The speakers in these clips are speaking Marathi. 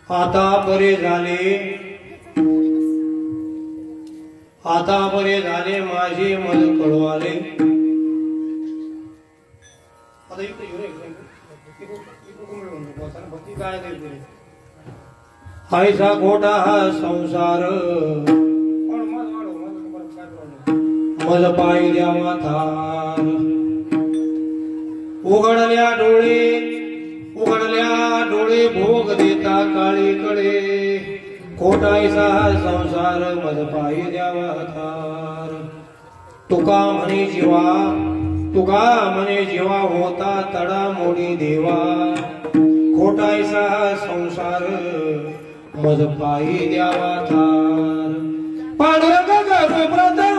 आता बरे झाले माझे मन कळवाले. आता ऐसा खोटा हा संसार मज पायी द्यावा थार. उघडल्या डोळे भोग देता काळीकडे. खोटायचा संसार मज पायी द्यावा थार. तुका म्हणे जीवा होता तडा मोडी देवा. खोटायचा संसार मज पायी द्यावा थार. पांडुरंग करू प्रथम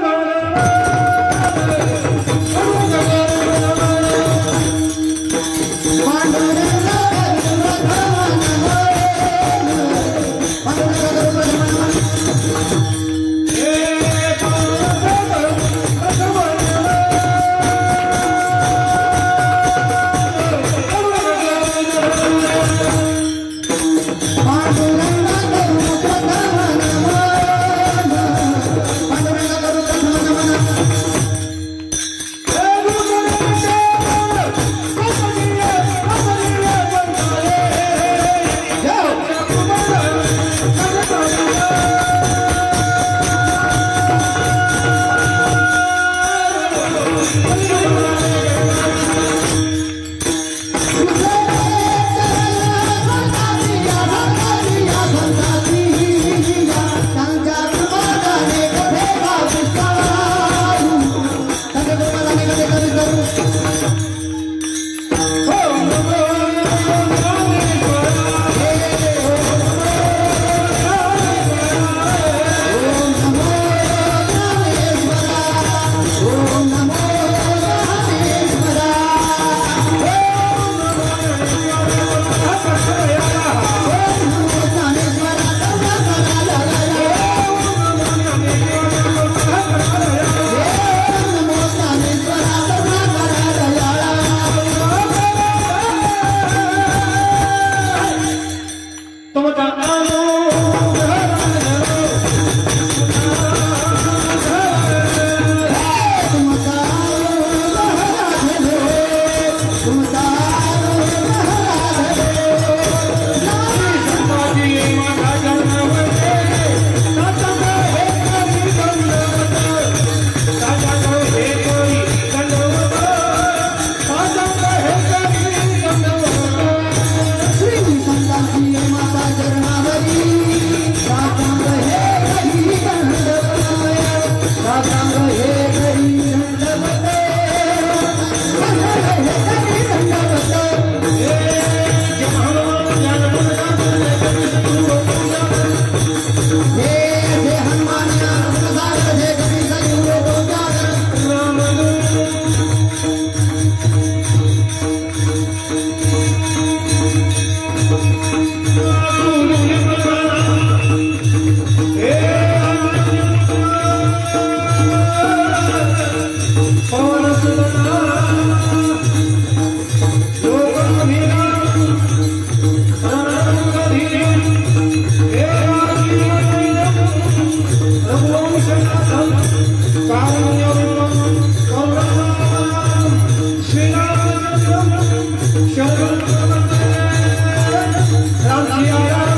Ram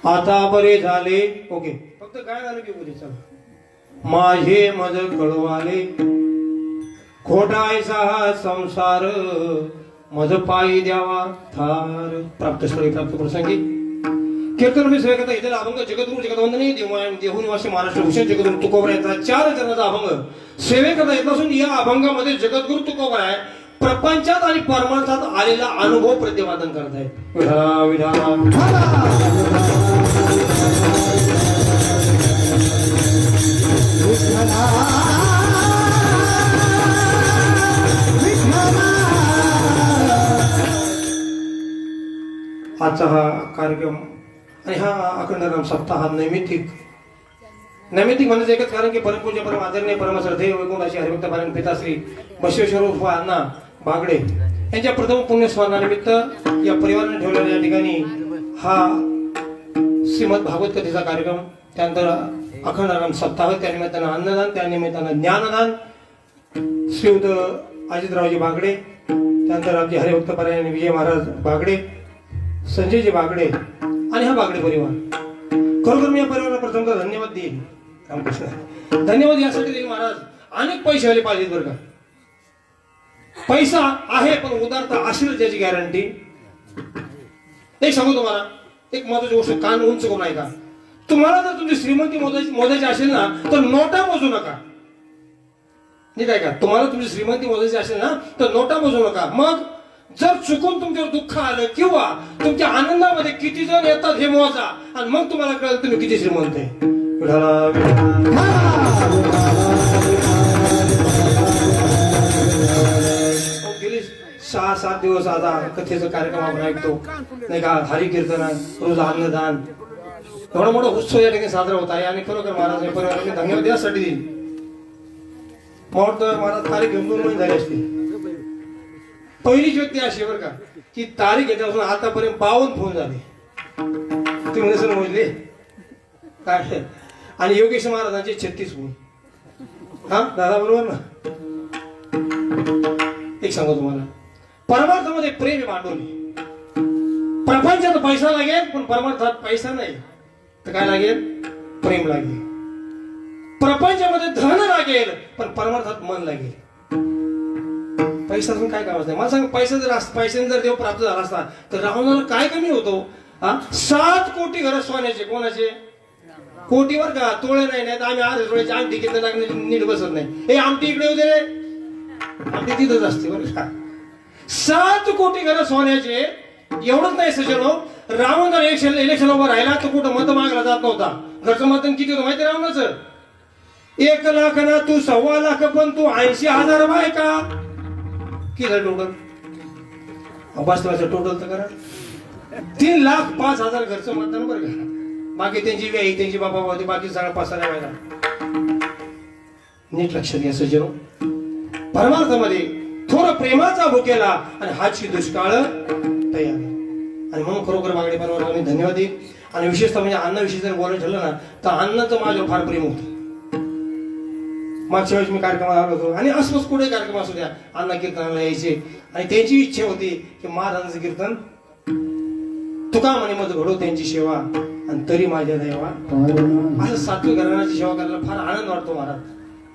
आता बरे झाले. ओके, फक्त काय झालं की उद्या चला. माझे मज कळवाले खोटायचा हा संसार मज पायी द्यावा थार. प्राप्त स्थळी प्राप्त प्रसंगी कीर्तन विषय इथे अभंग जगद्गुरु जगदवंदनी देहून वासी महाराष्ट्र भूषण जगद्गुरु तुकोबरायांचा 4 चरणाचा अभंग सेवेकरता येत असून या अभंगामध्ये जगद्गुरु तुकोबराय प्रपंचात आणि परमार्थात आलेला अनुभव प्रतिपादन करत आहेत. विठाला विठाला आजचा हा कार्यक्रम आणि हा अखंड नाम सप्ताह नैमित्तिक म्हणायचं एकच कारण की परमपूज्य परम आदरणीय परमश्रद्धेय वैकुंठाची हरिभक्त पारायण पिता श्री बसवेश्वर उर्फ अण्णा बागडे यांच्या प्रथम पुण्यस्मरणानिमित्त या परिवाराने ठेवलेल्या या ठिकाणी हा श्रीमद भागवत कथेचा कार्यक्रम, त्यानंतर अखंड नाम सप्ताह, त्यानिमित्तानं अन्नदान, त्यानिमित्तानं ज्ञानदान, श्रीयुत अजितरावजी बागडे, त्यानंतर आमचे हरिभक्त पारायण विजय महाराज बागडे, संजयजी बागडे आणि हा बागडे परिवार. खरोखर मी या परिवाराला प्रथमतः धन्यवाद देईन. रामकृष्ण धन्यवाद यासाठी देईल महाराज. अनेक पैसे आले पाहिजेत बरं का. पैसा आहे पण उदारता असेल त्याची गॅरंटी. एक सांगू तुम्हाला, एक महत्वाची गोष्ट कान उंच करून ऐका. तुम्हाला जर तुमची श्रीमंती मोजायची असेल ना तर नोटा मोजू नका. नीट ऐका, तुम्हाला तुमची श्रीमंती मोजायची असेल ना तर नोटा मोजू नका. मग जर चुकून तुमच्यावर दुःख आलं किंवा तुमच्या आनंदामध्ये किती जण येतात हे मोजा आणि मग तुम्हाला कळेल तुम्ही किती श्रीमंत आहे. गेली 6-7 दिवस आता कथेचा कार्यक्रम आपण ऐकतो नाही का. हरी कीर्तन, रोज अन्नदान, एवढा मोठा उत्सव या ठिकाणी साजरा होत आहे. आणि खरोखर महाराज परिवाराने धन्यवाद यासाठी देईल. महाराज तारीख घेऊन 2 महिने झाले असते. पहिलीच व्यक्ती अशी बरं का की तारीख घेतल्यापासून आतापर्यंत 52 फोन झाले. तुम्ही नसेल मोजले काय. आणि योगेश महाराजांचे 36 फोन. हा दादा बरोबर ना. एक सांगू तुम्हाला, परमार्थामध्ये प्रेम आहे भांडवली. प्रपंचात पैसा लागेल पण परमार्थात पैसा नाही तर काय लागेल, प्रेम लागेल. प्रपंचामध्ये धन लागेल पण परमार्थात मन लागेल. पैसा काय काम असतं मला सांग. पैशाने जर देव प्राप्त झाला असता तर रावणाला काय कमी होतो. 7 कोटी घर सोन्याचे. कोणाचे? कोटीवर का, तोळे नाही. नाही तर आम्ही 8 तोळ्याची आमटी घेतलं लागले नीट बसत नाही. हे आमटी इकडे होते रे, आमटी तिथंच असते बरं का. 7 कोटी घर सोन्याचे. एवढंच नाही सजनो, रावण जर इलेक्शन उभं राहिला तर कुठं मत मागला जात नव्हता. घरचं मतदान किती होतं माहिती रावणाचं? 1 लाख ना तू 1.25 लाख पण तू 80,000 बायका. किती टोटल? वास्तवाचं टोटल तर करा 3,05,000 घरचं मतदान बरं का. बाकी त्यांची व्याही, त्यांची बाबा होती, बाकी सगळा पासाला व्हायला. नीट लक्षात घ्या सज्जनो, परमार्थामध्ये थोडा प्रेमाचा भुकेला आणि हाची दुष्काळ तयार. आणि म्हणून खरोखर बागडे परिवाराला मी धन्यवाद देईन. आणि विशेषतः म्हणजे अन्नाविषयी जर बोलायचं ठरलं ना तर अन्नाचं माझ्यावर फार प्रेम होतं. मागच्या वेळेस मी कार्यक्रमाला आलो होतो आणि आसपास कुठे कार्यक्रम असू द्या अण्णा कीर्तनाला यायचे. आणि त्यांची इच्छा होती की महाराजांचं कीर्तन तुका म्हणे मज घडो त्यांची सेवा आणि तरी माझ्या देवा. असं सात्विक घराण्याची सेवा करायला फार आनंद वाटतो महाराज.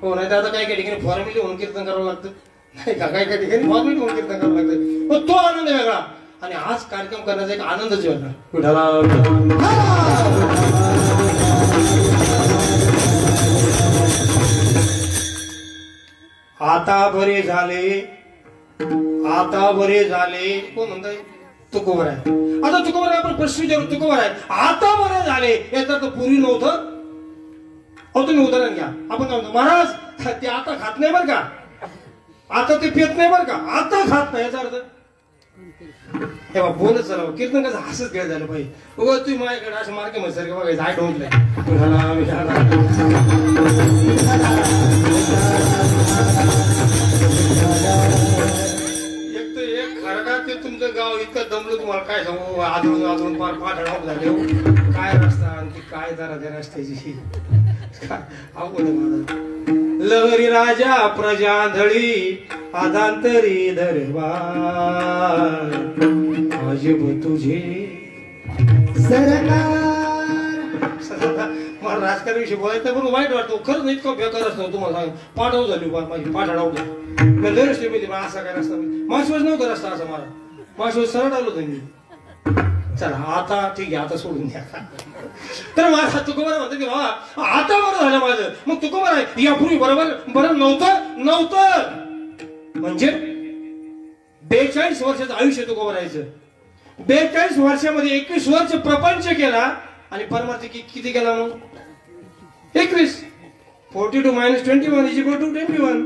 हो, नाही तर आता काही काही ठिकाणी फॉर्मॅलिटी होऊन कीर्तन करावं लागतं नाही का. काही काही ठिकाणी फॉर्मॅलिटी होऊन कीर्तन करावं लागतं. पण तो आनंद वेगळा आणि आज कार्यक्रम करण्याचा एक आनंदच वेगळा. आता बरे झाले, आता बरे झाले. कोण म्हणताय? तुकोबर आहे. आता तुकोबर आहे, आपण प्रश्न विचारू. तुकोबर आहे, आता बरे झाले याचा तर पूर्वी नव्हतं. अहो तुम्ही उदाहरण घ्या. आपण काय म्हणतो, महाराज ते आता खात नाही बरं का, आता ते पित नाही बरं का, आता खात नाही याचा अर्थ हे बा बोलत चालव. कीर्तन कसं हसत खेळ झालं पाहिजे. उगा तुम्ही माझ्याकडे असं मार्के मध्ये सारखं बघायचं. I don't like. एक तर एक खरडा ते तुमचं गाव इतकं दमलं तुम्हाला काय सांगू. आदळून आदळून फार पाठ झाले. काय रस्ता आणि काय जरा त्या रस्त्याची अवघड महाराज. लहरी राजा प्रजांधळी आदांतरी दरबार अजब तुझे मला राजकारणाविषयी बोलायचं पण वाईट वाटतं. खरंच नाही इतकं बेकार असतं तुम्हाला सांग. पाठव झाली माझी पाठ अडवलं मी लय रस्ते माहिती असा काय रस्ता माशिवच नव्हता रस्ता असा मला माशिवच सरळ आलो होतो मी. चला आता ठीक आहे आता सोडून द्या. तर माझा तुकोबारा म्हणतो की बाबा आता बरं झालं माझं. मग तुकोबारा आहे यापूर्वी बरोबर बरं नव्हतं म्हणजे 42 वर्षाचं आयुष्य तुकोबारायचं. 42 वर्षामध्ये 21 वर्ष प्रपंच केला आणि परमार्थ किती केला मग 21. 42 - 21 = 21.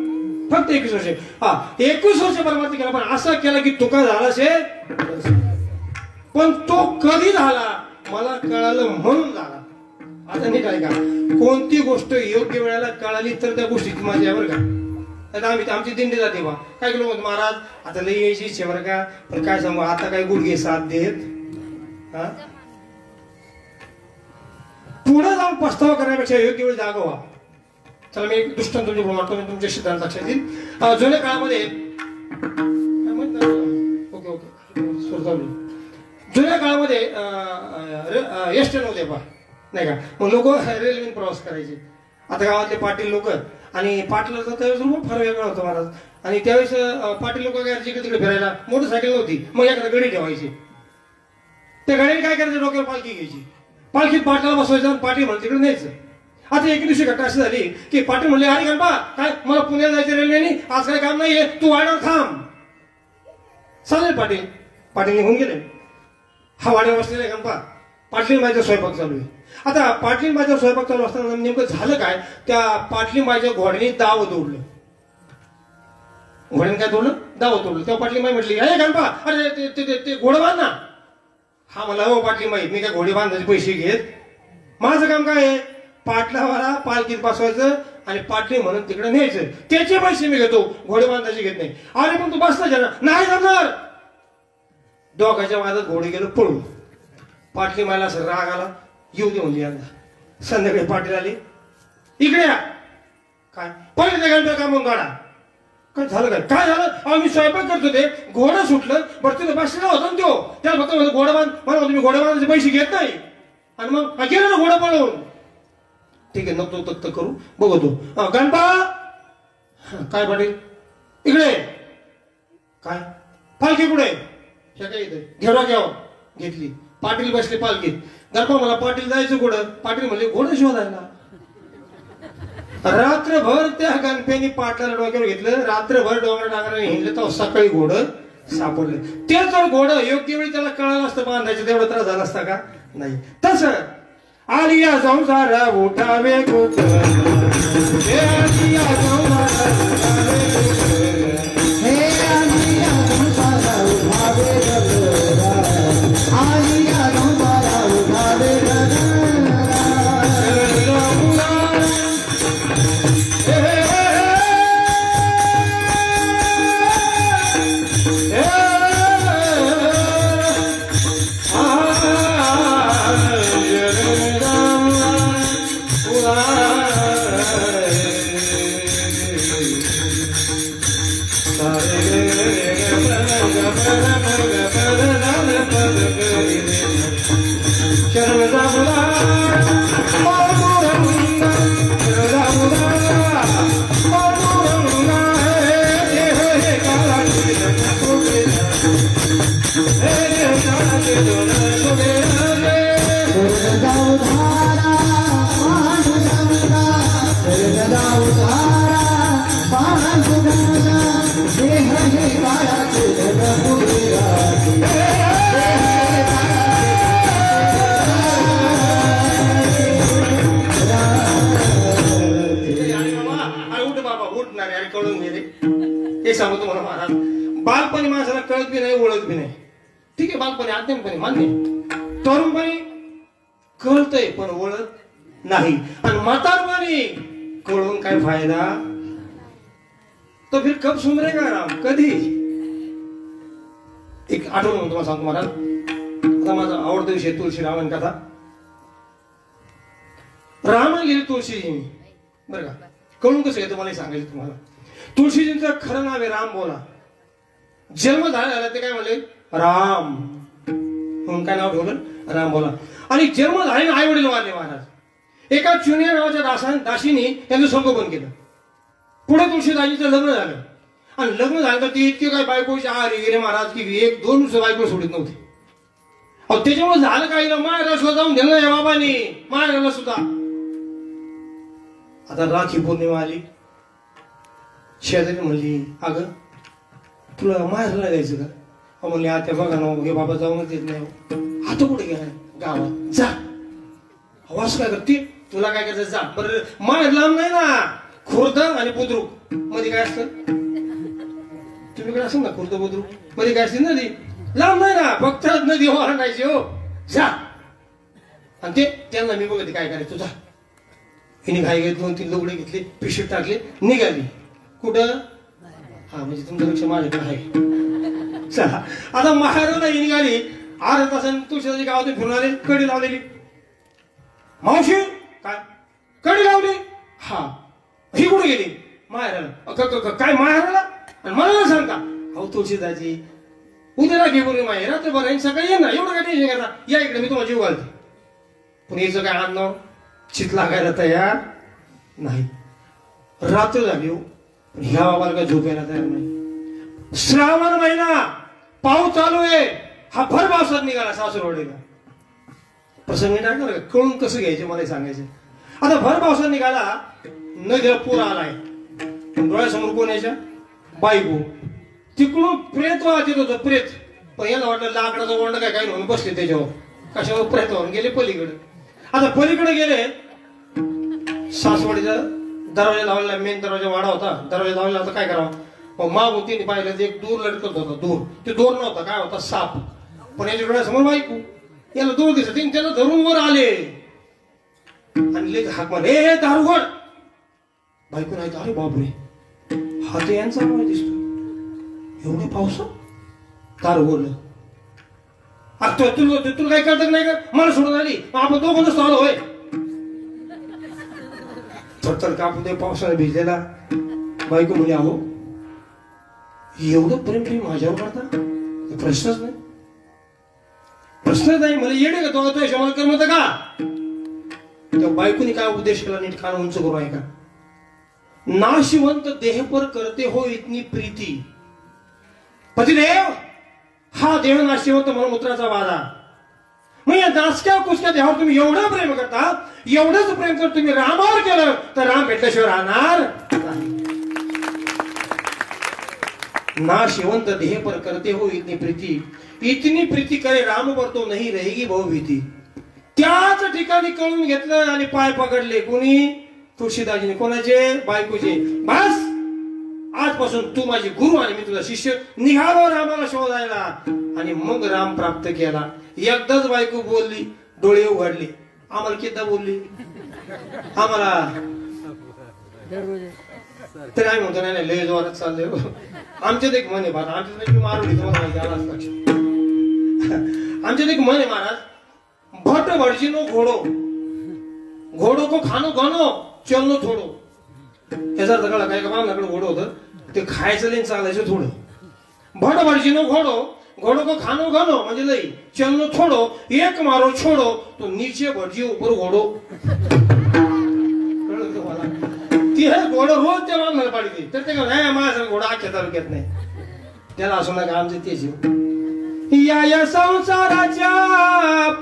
फक्त 21 वर्ष. हा 21 वर्ष परमार्थ केला पण असा केला की तुका झाला शे. पण तो कधी झाला मला कळालं म्हणून झाला. आता नाही काय का कोणती गोष्ट योग्य वेळेला कळाली तर त्या गोष्टीची माझी आहे बरं का. आता आम्ही आमची दिंडी जाते बा काय केलं म्हणतो महाराज आता लई यायची इच्छा बरं का पण काय सांगू आता काय गुडघे साथ देत. हा पुढे जाऊन पस्तावा करण्यापेक्षा योग्य वेळ जागा व्हा. चला मी एक दृष्टांत तुमच्या म्हणतो मी तुमच्या सिद्धांत लक्षात येईल. जुन्या काळामध्ये ओके ओके जुन्या काळामध्ये एसटी नव्हते पा नाही का मग लोक रेल्वेने प्रवास करायचे. आता गावातले पाटील लोक आणि पाटलाचा त्यावेळेस फार वेगळा होता महाराज. आणि त्यावेळेस पाटील लोक काय इकडे तिकडे फिरायला मोटरसायकल होती मग एखादा गडी ठेवायची. त्या गाडीने काय करायचं डोक्यावर पालखी घ्यायची पालखीत पाटलाला बसवायचं आणि पाटील म्हणून तिकडे न्यायचं. आता एक दिवशी घटना अशी झाली की पाटील म्हणले अरे गणपा काय मला पुण्याला जायचं रेल्वेने आज काय काम नाहीये तू वाड्यावर थांब. चालेल पाटील. पाटील निघून गेले. हा वाड्यावर बसलेला गणपा पाटलीबाईचा स्वयंपाक चालू आहे. आता पाटलीबाईचा स्वयंपाक चालू असताना नेमकं झालं काय त्या पाटलीबाईच्या घोड्याने दाव तोडलं. घोड्याने काय तोडलं दाव तोडलं. तेव्हा पाटलीबाई म्हटली अरे गणपा अरे ते घोडं बांध ना. हा मला हो पाटलीबाई मी काय घोडी बांधायचे पैसे घेत माझं काम काय आहे पाटलावाला पालखीत बसवायचं आणि पाटली म्हणून तिकडे न्यायचं त्याचे पैसे मी घेतो घोडे बांधायचे घेत नाही. अरे पण तू बसला जरा नाही जमणार. दोघांच्या वादात घोडे गेलो पळून. पाटली मला असं राग आला येऊ दे म्हणजे यंदा. संध्याकाळी पाटील आले इकडे या काय पहिले त्या घंटा का मग गाडा काय झालं काय झालं मी स्वयंपाक करतो ते घोडं सुटलं बरं तिथे बसलेला होता ना तो त्याला फक्त घोडा बांध मला तुम्ही घोडा बांधायचे पैसे घेत नाही आणि मग गेलो ना घोडा पळवून. ठीक आहे नको तक्त करू बघतो गणपा काय पाटील इकडे काय पालखी कुठे हे काय इथे घेवा घेतली. पाटील बसले पालखीत. गणपा मला पाटील जायचं घोडं. पाटील म्हणले घोडं शोधायला. रात्रभर त्या गणपेनी पाटलाला डोक्यावर घेतलं रात्रभर डोंगर डांगराने हिंडलं तर सकाळी घोडं सापडलं. ते जर घोडं योग्य वेळी त्याला कळालं असतं बांधायचं तेवढा त्रास झाला असता का नाही. तसं आलिया संसार उठावे सांगू तुम्हाला महाराज बालपणी माणसाला कळत बी नाही ओळख बी नाही. ठीक आहे बालपणी आत्मपणी मान्य. तरुणपणी कळतंय पण ओळख नाही आणि म्हातारपणी कळून काय फायदा. तो फिर कब सुधरेगा राम कधी. एक आठवण म्हणून तुम्हाला सांगतो महाराज. आता माझा आवडता विषय तुळशी रामायण कथा. रामायण लिहिली तुळशीजी बरं का. कळून कसं येतं मला सांगायचं तुम्हाला. तुळशीजींचं खरं नाव आहे राम बोला. जन्म झाला ते काय म्हणले राम म्हणून काय नाव ठेवलं राम बोला. आणि जन्म झाले आई वडील वारले महाराज. एका चुनिया नावाच्या दासीने त्यांचं संगोपन केलं. पुढे तुळशीदाजीचं लग्न झालं आणि लग्न झालं तर ती इतके काय बायकोची आहारी गेले महाराज की 1-2 बायको सोडित नव्हते. अहो त्याच्यामुळे झालं काय मायाला सुद्धा जाऊन दिलं नाही बाबांनी मायाला सुद्धा. आता राखी पौर्णिमा आली. शेजारी म्हणली अगं तुला माहेरला जायचं का? म्हणले आता बघा ना हे बाबा जाऊनच देत नाही. आता कुठे गेलाय? गावात. जा आवाज काय करते तुला काय करायचं जा. बरं माहेर लांब नाही ना. खुर्द आणि बुद्रुक मध्ये काय असतं तुम्ही कडे असेल ना. खुर्द बुद्रुक मध्ये काय असते नदी. लांब नाही ना फक्त नदी ओलांडायची. हो जा. आणि ते त्यांना मी बघते काय करायचं जा. हिने घाई घेत 2-3 लुगडे घेतले पिशवीत टाकले निघाली. कुठं? हा म्हणजे तुमचं लक्ष माझ्याकडे आहे. चला आता माहेरला निघाली. अर्धा तासाने तुळशीदाजी गावातून फिरून आले. कडी लावलेली. मावशी काय कडी लावली? हा. ही कुठे गेली? माहेराला. काय माहेराला? आणि मला सांगता अहो तुळशीदाजी उद्याला घे बोलून माहेर रात्रभर आणि सकाळी ये ना. एवढं काय टेन्शन करता. या इकडे मी तुम्हाला जीव घालते. पण याचं काय आणणं चित लागायला तयार नाही. रात्र झाली हो पण ह्या बाबाला काय झोपायला तयार नाही. श्रावण महिना पाऊस चालू आहे. हा भर पावसात निघाला सासूरवाडीला. प्रसंगी टाकणार कळून कसं घ्यायचे मला सांगायचं. आता भर पावसात निघाला. नदीला पूर आलाय. डोळ्यासमोर कोण यायच्या? बायको. तिकडून प्रेत वाहत येत होतं प्रेत. पण याला वाटलं लाकडाचा वंड काय काय म्हणून बसले त्याच्यावर. कशावर प्रेत वाहून गेले पलीकडे. आता पलीकडे गेले. सासवडीचा दरवाजा लावलेला मेन दरवाजा वाडा होता. दरवाजा लावलेला होता काय करावं. मग मागून तिने पाहिलं एक दूर लटकत होता. दूर ते दूर नव्हता काय होता साप. पण याच्या डोळ्यासमोर बायको. याला दूर दिसत त्याला धरून वर आले आणि लेख हाक मारले हे दारुगड. बायको नाही अरे बापरे हा ते यांचा आवाज दिसतो. एवढे पावसात दारुगडलं. तुला काय कळत नाही का? मला सोडून आली आपण दोघं नसतो आलो होय. थरथर कापून ते पावसाने भिजलेला. बायको म्हणजे अहो एवढं प्रेम तुम्ही माझ्यावर करता? प्रश्नच नाही. प्रश्नच नाही. मला येडे का तो शमाल करमत का? त्या बायकोनी काय उपदेश केला नीट कान उंच करू ऐका. नाशिवंत देह पर करते हो इतनी प्रीती. पतिदेव हा देह नाशिवंत मलमूत्राचा वादा. मग या नासक्या कुसक्या देहावर तुम्ही एवढं प्रेम करता. एवढंच प्रेम जर तुम्ही रामावर केलं तर राम भेटल्याशिवाय राहणार नाही. नाशिवंत देह पर करते हो इतनी प्रीती. इतनी प्रीती करे राम पर तो नहीं रहेगी बहुभीती. त्याच ठिकाणी कळून घेतलं आणि पाय पकडले. कोणी? तुळशीदाजीने. कोणाचे? बायकोचे. बस आजपासून तू माझी गुरु आणि मी तुझा शिष्य. निघालो रामाला शोधायला आणि मग राम प्राप्त केला. एकदाच बायको बोलली डोळे उघडले. आम्हाला किती बोलली आम्हाला तर आम्ही म्हणतो नाही लय जोरात चालले. आमच्यात एक म्हणे महाराज आमच्यात मारुडी तुम्हाला माहिती आला लक्षात. आमच्यात एक म्हणे महाराज भट भटजीनो घोडो घोडो को खानो घनो चलनो थोडो. त्याचा अर्थ कळला काय का मामल्याकडे घोडं होतं ते खायचं नाही चालायचं थोडं. भट भटजीनो घोडो घोडो को खानो घनो म्हणजे लई चलनो थोडो एक मारो छोडो तो नीचे भटजी ऊपर घोडो. कळलं तुम्हाला? ती हे घोडं रोज त्या मामल्याला पाडते तर ते काय माझा घोडा अख्ख्या तालुक्यात नाही. त्याला असं नका आमचे तेच या संसाराच्या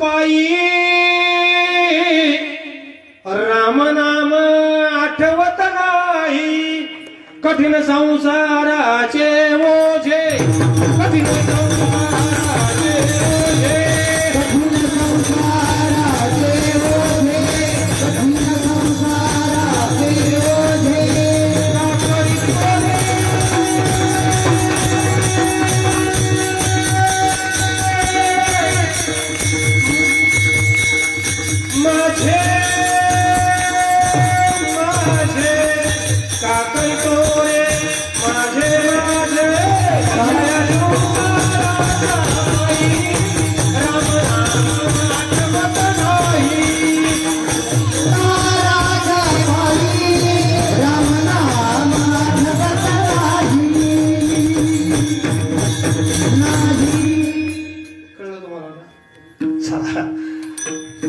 पायी राम नाम आठवत नाही. कठीण संसाराचे ओझे कठीण संसाराचे ओझे कठीण संसाराचे ओझे कठीण संसाराचे ओझे माझे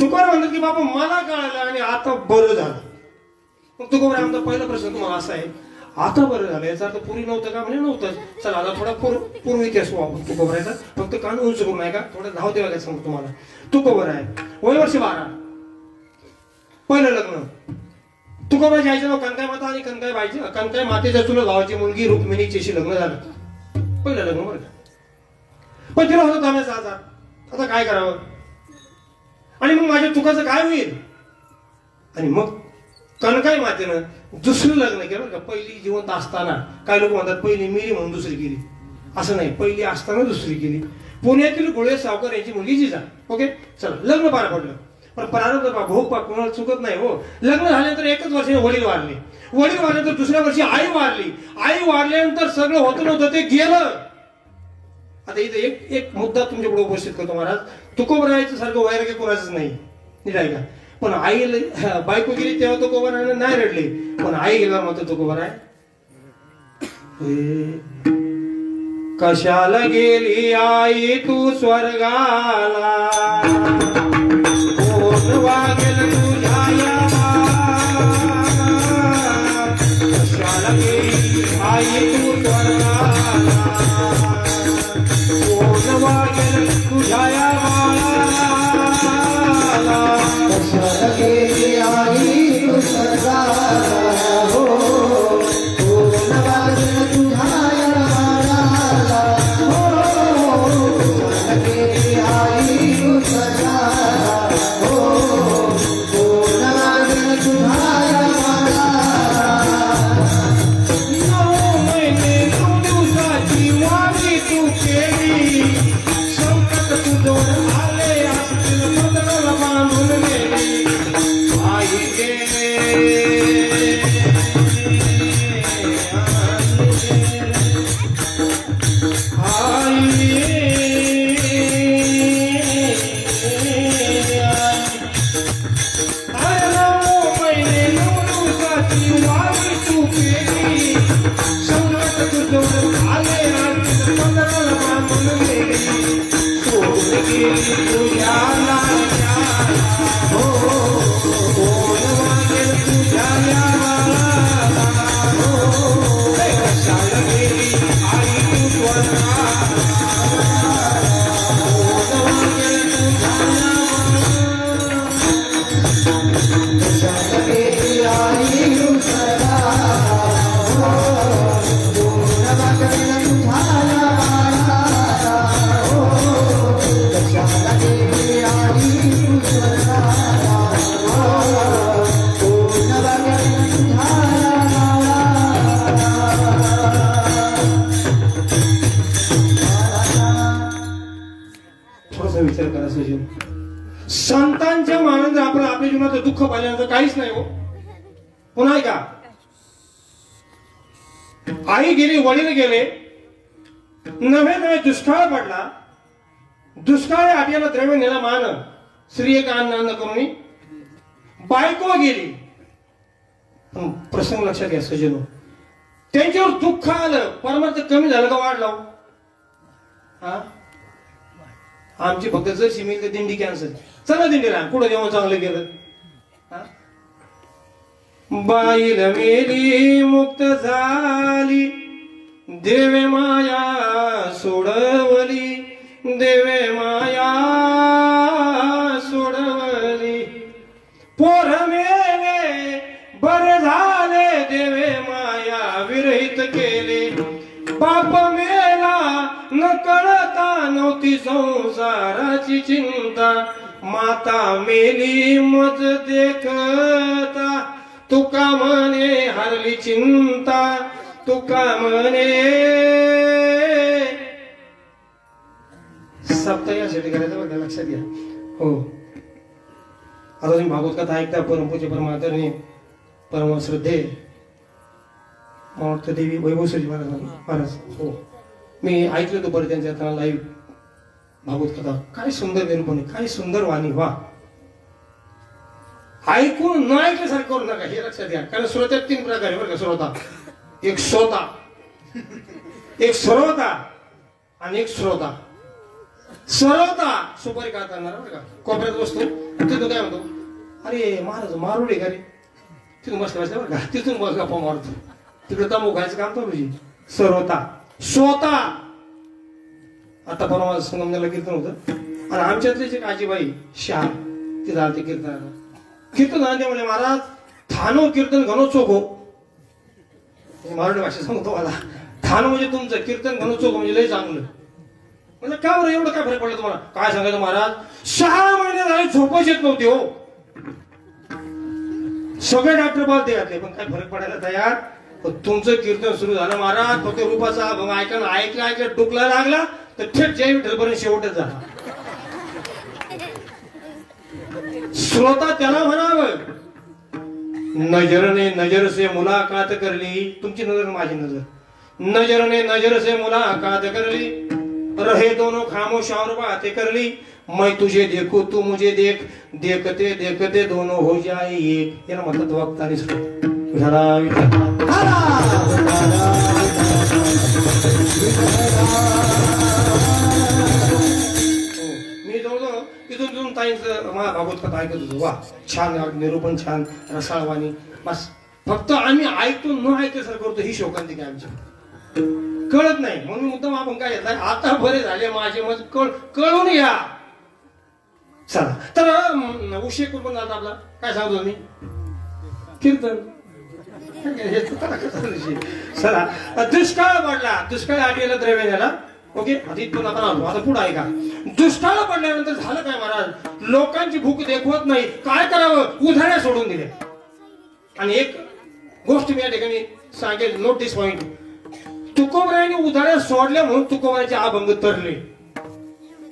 तुकोबराय म्हणतात की बाबा मला कळालं आणि आता बरं झालं. मग तुकोबराय आमचा पहिला प्रश्न तुम्हाला असा आहे, आता बरं झालं याचा अर्थ पूर्वी नव्हतं का? म्हणजे नव्हतं. चला आता थोडा पूर्वी इतिहास आपण तुकोबरायचा, फक्त कान उंच करू नये का, थोडं धाव देवा सांगतो तुम्हाला. तुकोबराय वय वर्ष 12, पहिलं लग्न. तुकोबरायची आईचं नाव कनकाई माता आणि कनकाई मातेच्या चुलत भावाची मुलगी रुक्मिणीची लग्न झालं. पहिलं लग्न बरं का. पण तिला होतं तांब्याचा आजार. आता काय करावं आणि मग माझ्या चुकाचं काय होईल? आणि मग कनकाई मातेनं दुसरं लग्न केलं का. पहिली जिवंत असताना, काही लोक म्हणतात पहिली मेली म्हणून दुसरी केली, असं नाही, पहिली असताना दुसरी केली. पुण्यातील गोळे सावकार यांची मुलगी जिजा. ओके चला लग्न पार पडलं. पण प्रारंभ भोग कोणाला चुकत नाही हो. लग्न झाल्यानंतर एकच वर्षाने वडील वारले. वडील वारल्यानंतर दुसऱ्या वर्षी आई वारली. आई वारल्यानंतर सगळं होतं नव्हतं ते गेलं. आता इथे एक मुद्दा तुमच्याकडे उपस्थित करतो महाराज. तुकोबरायचं सारखं वैराग्य कोणाचंच नाही, नीट आहे का. पण आई बायको गेली तेव्हा तुकोबरायने नाही रडले, पण आई गेल्यावर म्हणतो तुकोबराय कशाला गेली आई तू स्वर्गाला, कोण वागेल तुझ्या या कशाला गेली आई तू स्वर्गाला, कोण वागेल तुझ्या या कशाला गेली आई तू स्वर्गाला, हो कोण वागेल तुझ्या संतांच्या मानाने आपण आपल्या जीवनात दुःख पाहिल्यानंतर काहीच नाही हो. पुन्हा का आई गेली, वडील गेले, नवे दुष्काळ पडला. दुष्काळ आपल्याला द्रव्य नेला मान, स्त्री एक अन्न करून बायको गेली. पण प्रसंग लक्षात घ्या सजनो, त्यांच्यावर दुःख आलं, परमार्थ कमी झालं का वाढला? हा आमची फक्त जशी मिळते दिंडी कॅन्सल. चला दिंडीला कुठं जेव्हा चांगलं गेलं. बाईल मेली मुक्त झाली, देवे माया सोडवली, देवे माया सोडवली. पोर मेले बरे झाले, देवे माया विरहित केले. बाप मेला न कळता नव्हती संसाराची चिंता, माता मेली मज देखता, तुका म्हणे हरली चिंता, तुका म्हणे. सप्ताह यासाठी करायचं बघा, लक्षात घ्या हो. आता तुम्ही भागवत कथा ऐकता, परमपूज्य परमादरणीय परम श्रद्धे देवी वैभवश्री महाराज हो, मी ऐकलं होतं बरं त्यांच्या हाताला लाईव्ह भागवत कथा. काय सुंदर निरूपण, काय सुंदर वाणी. वा ऐकून न ऐकल्यासारखं करू नका, हे लक्षात घ्या. कारण श्रोत्यात 3 प्रकार आहे बरं का. श्रोता, एक श्रोता, एक श्रोता आणि एक श्रोता. सरवता सुपारी काढताना बरं का कोपऱ्यात बसतो तिथून काय म्हणतो, अरे महाराज मारुडे का रे, तिथून बसले बसल्या बरं का, तिथून बस गप्पा मारतो, तिकडे तंबू खायचं काम चालू जी. सरवता स्वतः. आता परवा संगमनेरला कीर्तन होतं आणि आमच्यातलेच एक आजीबाई शहा तिथं आलते कीर्तनाला. कीर्तन आणते म्हणजे महाराज थानो कीर्तन घनो चोखो. मराठी भाषा सांगतो मला, थानो म्हणजे तुमचं कीर्तन घनो चोखो म्हणजे लय चांगलं. म्हणजे का बरं एवढं काय फरक पडलं तुम्हाला? काय सांगायचं महाराज, 6 महिने झाले झोपच येत नव्हती हो. सगळे डॉक्टर बोलते घातले पण काय फरक पडायला तयार. पण तुमचं कीर्तन सुरू झालं महाराज, फक्त रूपाचा अभंग ऐकला डुकला लागला तर थेट जय विठ्ठलपर्यंत शेवटच झाला. श्रोता त्याला म्हणावं, नजर ने नजर से मुलाकात कर ली. तुमची नजर माझी नजर, नजर ने नजर से मुलाकात कर ली, रहे दोनों खामोश और बातें कर ली. मैं तुझे देखू तू मुझे देख, देखते देखते दोनों हो जाए एक. याला म्हणतात वक्ता आणि श्रोता. मी जवळ इथून ताईंचं भागवत कथा ऐकत होतो. वा छान निरूपण, छान रसाळवाणी. बस फक्त आम्ही ऐकतो न ऐकल्यासारखं करतो, ही शोकांतिका आमची कळत नाही. म्हणून मुद्दाम आपण काय घेतलाय, आता बरे झाले माझे मत कळून या. चला तर उशीर कुठून झाला आपला, काय सांगतो मी कीर्तन. चला दुष्काळ पडला, दुष्काळ आठवेला द्रव्य झाला. ओके इथून आपण आलो. आता पुढे आहे का, दुष्काळ पडल्यानंतर झालं काय महाराज, लोकांची भूक देखवत नाही, काय करावं, उधाऱ्या सोडून दिल्या. आणि एक गोष्ट मी या ठिकाणी सांगेल, नोटीस पॉइंट. तुकोबरायांनी उधाऱ्या सोडल्या म्हणून तुकोबराचे अभंग तरले.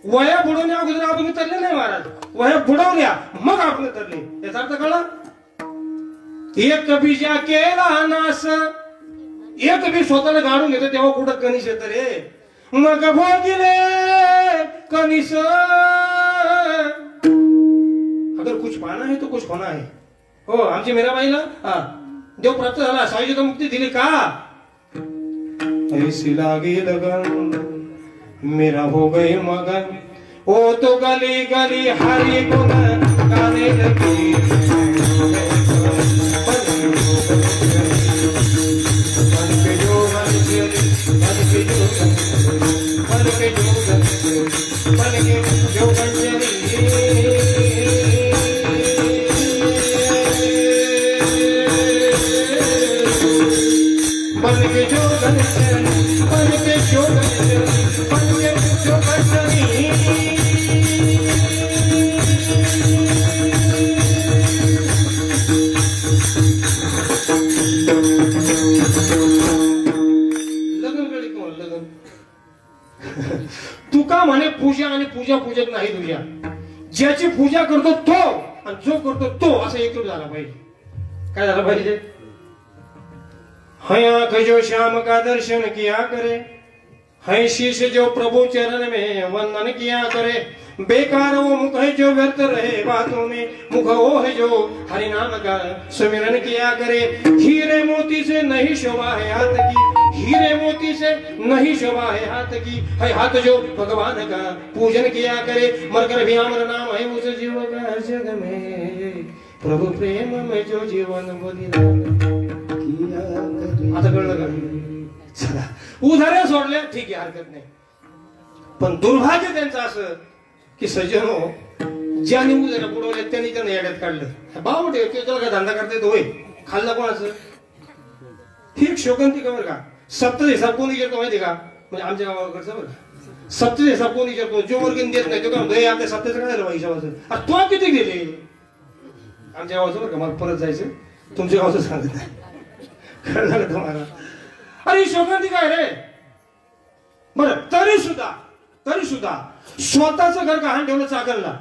वया बुडवण्या अगोदर अभंग तरले नाही महाराज, वया बुडवल्या मग अभंग तरले. याचा अर्थ कळला. एक बीजा केला नास, एक बी स्वतःला गाडून घेतो तेव्हा कुठं कनिश येत रे. मग भोगिले कनिश, अगर कुछ पाना है तो कुछ होना है. हो आमची मीराबाईला देव प्राप्त झाला, साईची मुक्ती दिली का. ऐसी लागी लगन मेरा हो गई मगन, ओ तो गली गली हरी गुण गाने लगी. तुका म्हणे पूजा आणि पूजा पूजक नाही तुझ्या. ज्याची पूजा करतो तो आणि जो करतो तो असं एकरूप झाला पाहिजे. काय झालं पाहिजे, है आंख जो श्याम का दर्शन किया करे, है शीश जो प्रभु चरण में वंदन किया करे. बेकार वो मुख है जो व्यर्थ रहे बातों में, मुख वो है जो हरि नाम का सुमिरन किया करे. हीरे मोती से नहीं शोभा है हाथ की, हीरे मोती से नहीं शोभा है हाथ की, है हाथ जो भगवान का पूजन किया करे. मरकर भी अमर नाम है उस जीव का जग में, प्रभु प्रेम में जो जीवन बलिदान किया करे. आता कळलं का. चला उधाऱ्या सोडल्या ठीक आहे, हरकत नाही. पण दुर्भाग्य त्यांचं असं की सज्जनो, ज्यांनी उधाऱ्या बुडवल्या त्यांनी त्यांना येड्यात काढलं. बावट त्याला काय धंदा करता येतो होय, खाल्ला कोणाचं. ही एक शोकांतिका बरं का. सप्तच हिसाब कोणी विचारतो माहिती का, म्हणजे आमच्या गावाकडचं बरं का, सप्तच हिसाब कोणी विचारतो, जो वर्गीन देत नाही तो काय म्हणतो, आपल्या सप्त्याचं काय झालं हिसाबाचं, तो किती गेले. आमच्या गावाचं बरं का, मला परत जायचं, तुमच्या गावाचं सांगत नाही, कळलं का तुम्हाला. अरे शोकांतिका आहे रे. बरं तरी सुद्धा स्वतःचं घर गहाण ठेवलं चाकरला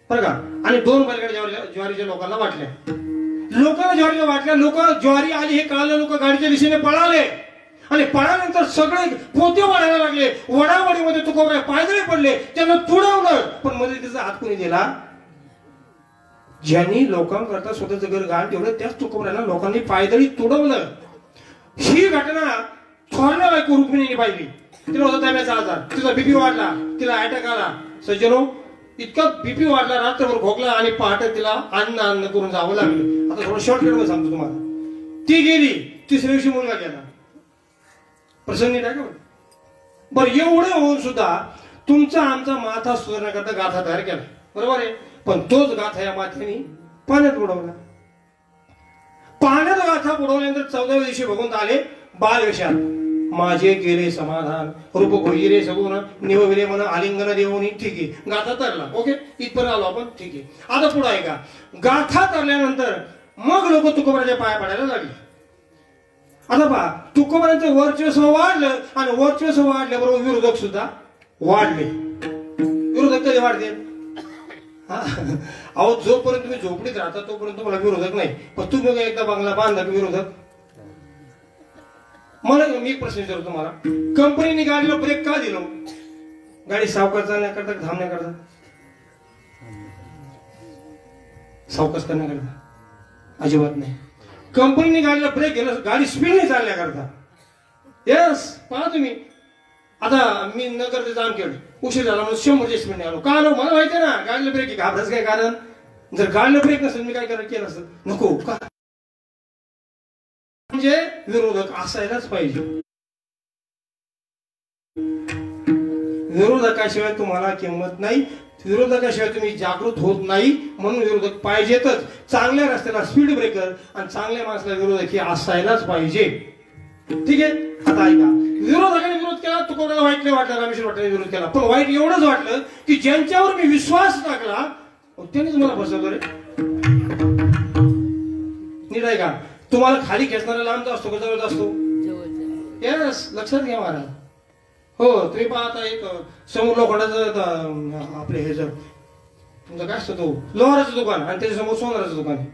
बरं का. आणि 2 बैलगाड्या ज्वारीच्या लोकांना वाटल्या, ज्वारीला वाटल्या. लोक ज्वारी आली हे कळालं, लोक गाडीच्या दिशेने पळाले आणि पळाल्यानंतर सगळे पोते वाढायला लागले. वडावडीमध्ये तुकोबराय पायदळी पडले, त्यांना तुडवलं. पण मध्ये त्याचा हात कोणी दिला, ज्यांनी लोकांकरता स्वतःचं घर गहाण ठेवलं त्याच तुकोबरायला लोकांनी पायदळी तुडवलं. ही घटना थोरल्या बायको रुक्मिणीने पाहिली. तिला होता तांब्याचा आजार, तिचा बीपी वाढला, तिला अटॅक आला. सज्जनो, इतका बीपी वाढला, रात्रभर खोकला आणि पहाटे तिला अन्न करून जावं लागलं. आता थोडं शॉर्टकट मध्ये सांगतो तुम्हाला. ती गेली, तिसऱ्या दिवशी मुलगा गेला. प्रसंगी टाका बरं. एवढं होऊन सुद्धा तुमचा आमचा माथा सुधारण्याकरता गाथा तयार केला, बरोबर आहे. पण तोच गाथा या माथ्याने पाण्यात बुडवला. पाण्यात गाथा बुडवल्यानंतर 14व्या दिवशी भगवंत आले बालवेशात. माझे गेले समाधान रूप घोळी सगुण निवविले मन आलिंगन देऊन. ठीक आहे, गाथा तरला. ओके, इथपर्यंत आलो आपण. ठीक आहे, आता पुढे आहे का. गाथा तरल्यानंतर मग लोक तुकोबराच्या पाया पडायला लागले. आता पहा, तुकोबरांचं वर्चस्व वाढलं आणि वर्चस्व वाढल्याबरोबर विरोधक सुद्धा वाढले. विरोधक कधी वाढते? अहो, जोपर्यंत तुम्ही झोपडीत राहता तोपर्यंत तुम्हाला विरोधक नाही, पण तुम्ही एकदा बंगला बांधला की विरोधक. मला मी एक प्रश्न विचारतो तुम्हाला, कंपनीने गाडीला ब्रेक का दिलो? गाडी सावकाश चालण्याकरता थांबण्याकरता? सावकाश करण्याकरता? अजिबात नाही. कंपनीने गाडीला ब्रेक दिला गाडी स्पीडने चालण्याकरता. यस, पहा तुम्ही. आता मी नगर ते जामखेड उशीर झाला म्हणून 100च्या स्पीडने आलो. का आलो? मला माहिती ना गाडीला ब्रेक घाबरायचं काय कारण. जर गाडीला ब्रेक नसेल मी काय केलं असतं? नको का. म्हणजे विरोधक असायलाच पाहिजे. विरोधकाशिवाय तुम्हाला किंमत नाही, विरोधकाशिवाय तुम्ही जागृत होत नाही. म्हणून विरोधक पाहिजेतच. चांगल्या रस्त्याला स्पीड ब्रेकर आणि चांगल्या माणसाला विरोधक हे असायलाच पाहिजे. ठीक आहे, आता ऐका. विरोधकाने विरोध केला, तुकोबराला वाईट नाही वाटलं, रामेश्वर वाटलं विरोध केला. पण वाईट एवढंच वाटलं की ज्यांच्यावर मी विश्वास टाकला त्यांनीच मला फसवलं रे. नीट आहे का. तुम्हाला खाली खेचणारा लांब असतो का जवळ असतो? यस, लक्षात घ्या महाराज. हो, तुम्ही पाहता एक समोर लोखंडाचं आपले हे जर तुमचं काय असतं तो लोहाराचं दुकान आणि त्याच्यासमोर सोनाराचं दुकान आहे.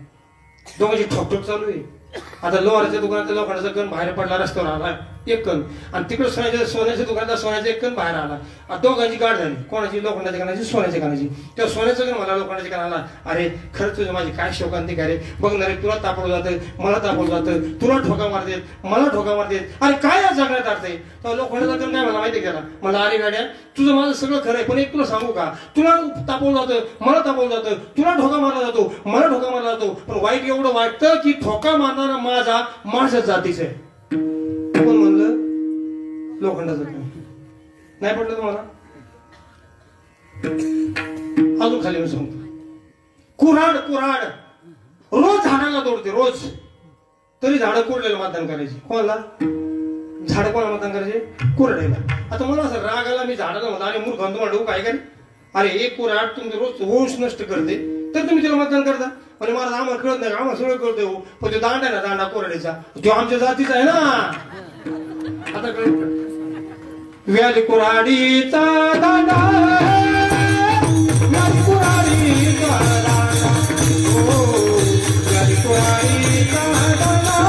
दोघांची ठोकठोक चालू आहे. आता लोहाराच्या दुकानात लोखंडाचा कण बाहेर पडला, रस्त्यावर आला एक कण, आणि तिकडे सोन्याच्या दुकानात सोन्याचा एक कण बाहेर आला. दोघांची गाठ झाली. कोणाची? लोखंडाच्या कणाची, सोन्याच्या कणाची. तेव्हा सोन्याचं कण मला लोखंडाच्या कणाला, अरे खरंच तुझं माझी काय शोकांती काय रे. बघ ना रे, तुला तापवलं जातं, मला तापवलं जातं, तुला ठोका मारतेत, मला ठोका मारतेत, अरे काय या जगण्यात अर्थ आहे. तेव्हा लोखंडाचा कण काय मला माहिती केला, मला अरे गाड्या तुझं माझं सगळं खरं आहे, पण एक तुला सांगू का, तुला तापवलं जातं, मला तापवलं जातं, तुला ठोका मारला जातो, मला ठोका मारला जातो, पण वाईट एवढं वाटतं की ठोका मारणारा माझ्या जातीचा आहे. कोण म्हणलं? लोखंडाचं कण. नाही पडलं तुम्हाला? अजून खाली सांगतो. कुऱ्हाड रोज झाडाला तोडते, रोज. तरी झाडं कुरलेलं मतदान करायची. कोणाला? झाडं कोणाला मतदान करायचे? कुऱ्हाडीला. आता मला असं राग आला, मी झाडाला म्हणतो अरे मूर्ख तुम्हाला काय काय, अरे एक कुऱ्हाड तुम्ही रोज वंश नष्ट करते तर तुम्ही तिला मतदान करता. म्हणजे मला आम्हाला कळत नाही, आम्हाला सगळं कळतंय हो, पण तो दांडा आहे ना, दांडा कोरड्याचा, तो आमच्या जातीचा आहे ना. आता कळत व्याली कुऱ्हाडीचा दांडा, व्याली कुऱ्हाडीचा दांडा, हो व्याली कुऱ्हाडीचा दांडा,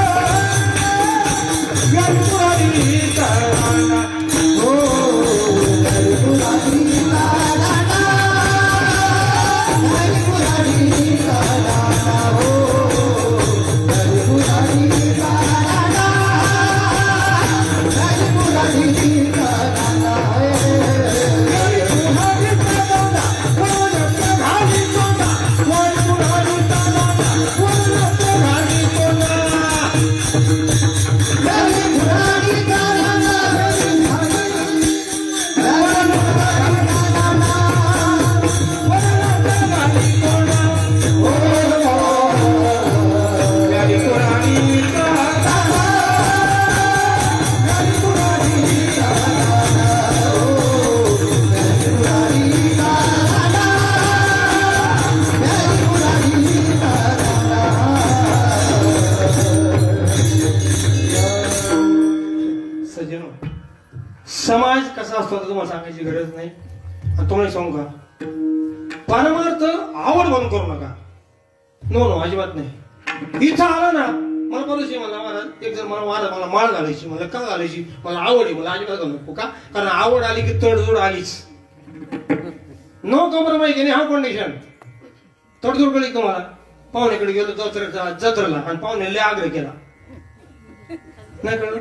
व्याली कुऱ्हाडीचा दांडा, हो व्याली कुऱ्हाडीचा दांडा, व्याली कुऱ्हाडीचा दांडा, हो व्याली कुऱ्हाडीचा दांडा, व्याली कुऱ्हाडीचा दांडा, व्याली कुऱ्हाडीचा दांडा, वरच्या घाली तोंडा, व्याली कुऱ्हाडीचा दांडा, वरच्या घाली तोंडा, व्याली कुऱ्हाडीचा दांडा, समाज कसा असतो तुम्हाला सांगायची गरज नाही. तुम्हाला सांगू का, परमार्थ आवड म्हणून करू नका. नो अजिबात नाही. इथं आला ना, मला बरोबर मला महाराज एक जर मला माळ घालायची, मला का घालायची, मला आवड आहे, मला अजिबात घालू नको. का? कारण आवड आली की तडजोड आलीच. No compromise any how condition. तडजोड कळली तुम्हाला. पाहुण्याकडे गेलो जत्रेला आणि पाहुण्याला आग्रह केला, नाही कळलं?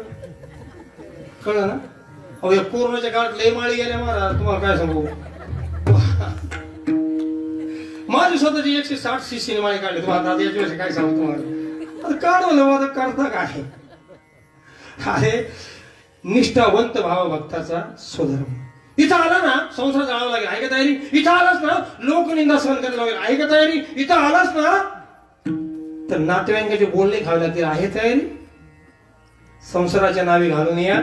कळलं ना? अहो या कोरोनाच्या काळात लय माळी गेल्या महाराज, तुम्हाला काय सांगू. माझी स्वतःची 160 शिष्य माळी काढली तुम्हाला आता याच्याविषयी काय सांगू तुम्हाला. आता काढवलं माझं करता काय. अरे निष्ठावंत भाव भक्ताचा स्वधर्म. इथं आला ना संसार जाळावा लागेल, आहे का तयारी. इथं आलास ना लोकनिंदा सहन करायला लागेल, आहे का तयारी. इथं आलास ना तर नातेवाईकांचे बोलणे खावे लागतील, आहे तयारी. संसाराच्या नावे घालून या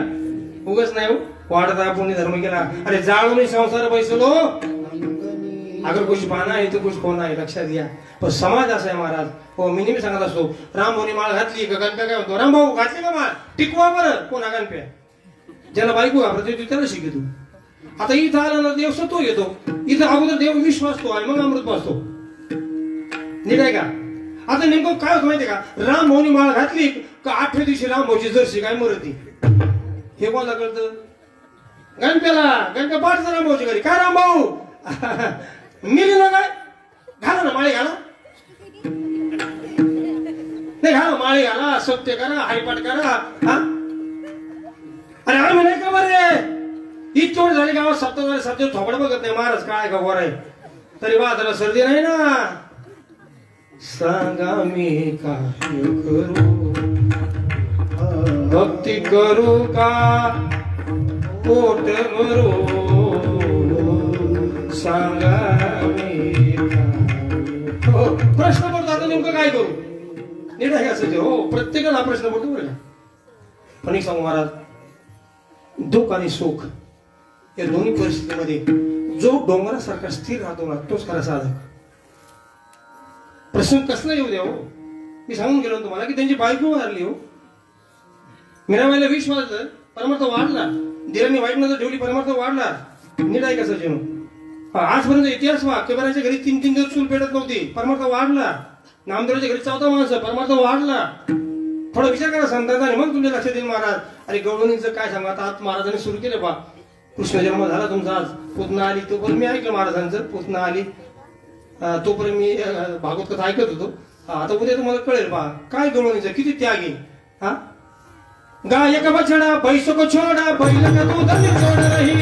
उगच नाही हो वाढत आपण धर्म केला. अरे जाळून संसार बैसलो अगर कुछ पाना है तो कुछ खोना है, लक्षात घ्या. पण समाज असा आहे महाराज. हो मी नेहमी सांगत असतो रामभाऊनी माळ घातली का गणप्या काय म्हणतो, रामभाऊ घातली का माळ टिकवा बरं कोणा गणप्या. ज्याला बायको घाबरते तू त्याला शिकतो. आता इथं आला ना देव सत्व घेतो, इथं अगोदर देव विष वाचतो आणि मग अमृत वाचतो, नीट आहे का. आता नेमकं काय होतं माहितीये का, रामभाऊनी माळ घातली का 8व्या दिवशी रामभाऊची जर्सी काय मरती. हे कोणाला कळतं, गणप्याला. गणप्या पाठचा रामभाऊची घरी काय रामभाऊ मिली ना काय घाला ना माळी घाला, नाही घाला माळी घाला, सत्य करा, हरिपाठ करा. हा अरे आम्ही नाही का बरे इतकी वेळ झाली गावात सप्ताह झाले सध्या थोबड बघत नाही महाराज काय का वर आहे तरी बाजाला सर्दी नाही ना. सांगा मी काय करू, भक्ती करू का पोट भरू, सांगा मी हो. प्रश्न पडतो आता नेमकं काय करू, नीट आहे असं. हो प्रत्येकाला हा प्रश्न पडतो बरं. पण एक सांगू महाराज, दुःख आणि सुख या दोन्ही परिस्थितीमध्ये जो डोंगरासारखा स्थिर राहतो ना तोच खरा साधक. प्रश्न कसला येऊ द्या हो. मी सांगून गेलो तुम्हाला की त्यांची बायको वारली हो. मीराबाईला विष वाजलं परमार्थ वाढला, दिरांनी वाईट नजर ठेवली परमार्थ वाढला. नीट आहे कसं जेवण. आजपर्यंत इतिहास वा केवराच्या घरी 3-3 दिवस चूल पेटत नव्हती, परमार्थ वाढला. नामदेवाच्या घरी 14 माणसं, परमार्थ वाढला. थोडा विचार करा संतांनी मग तुमच्या लक्षात येईल महाराज. अरे गवळणीचं काय सांगा आता महाराजांनी सुरू केलं बा. कृष्ण जन्म झाला तुमचा आज, पुतना आली तोपर्यंत मी ऐकलं महाराजांचं, पुतना आली तोपर्यंत मी भागवत कथा ऐकत होतो. आता उद्या तुम्हाला कळेल बा काय गवळणीचं किती त्याग आहे. हा गाय का बछड़ा भैंसों को छोड़ा, बैल का दूध छोड़ रही.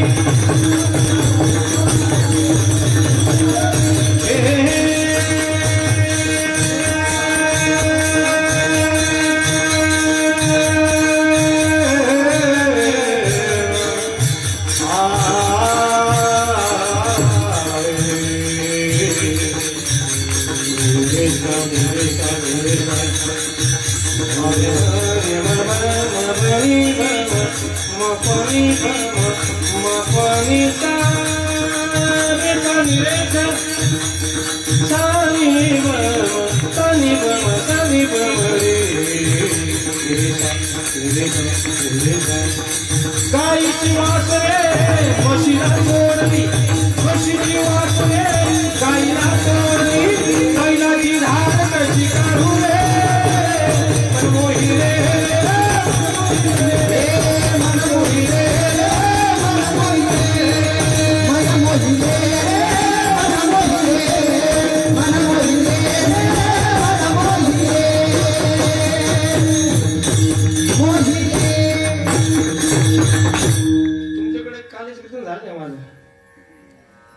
गाईची वासरे म्हशीला सोडली, म्हशीची वासरे गाईला सोडली, बैलाची धार कशी काढू रे मनमोही रे मनमोही रे मनमोही रे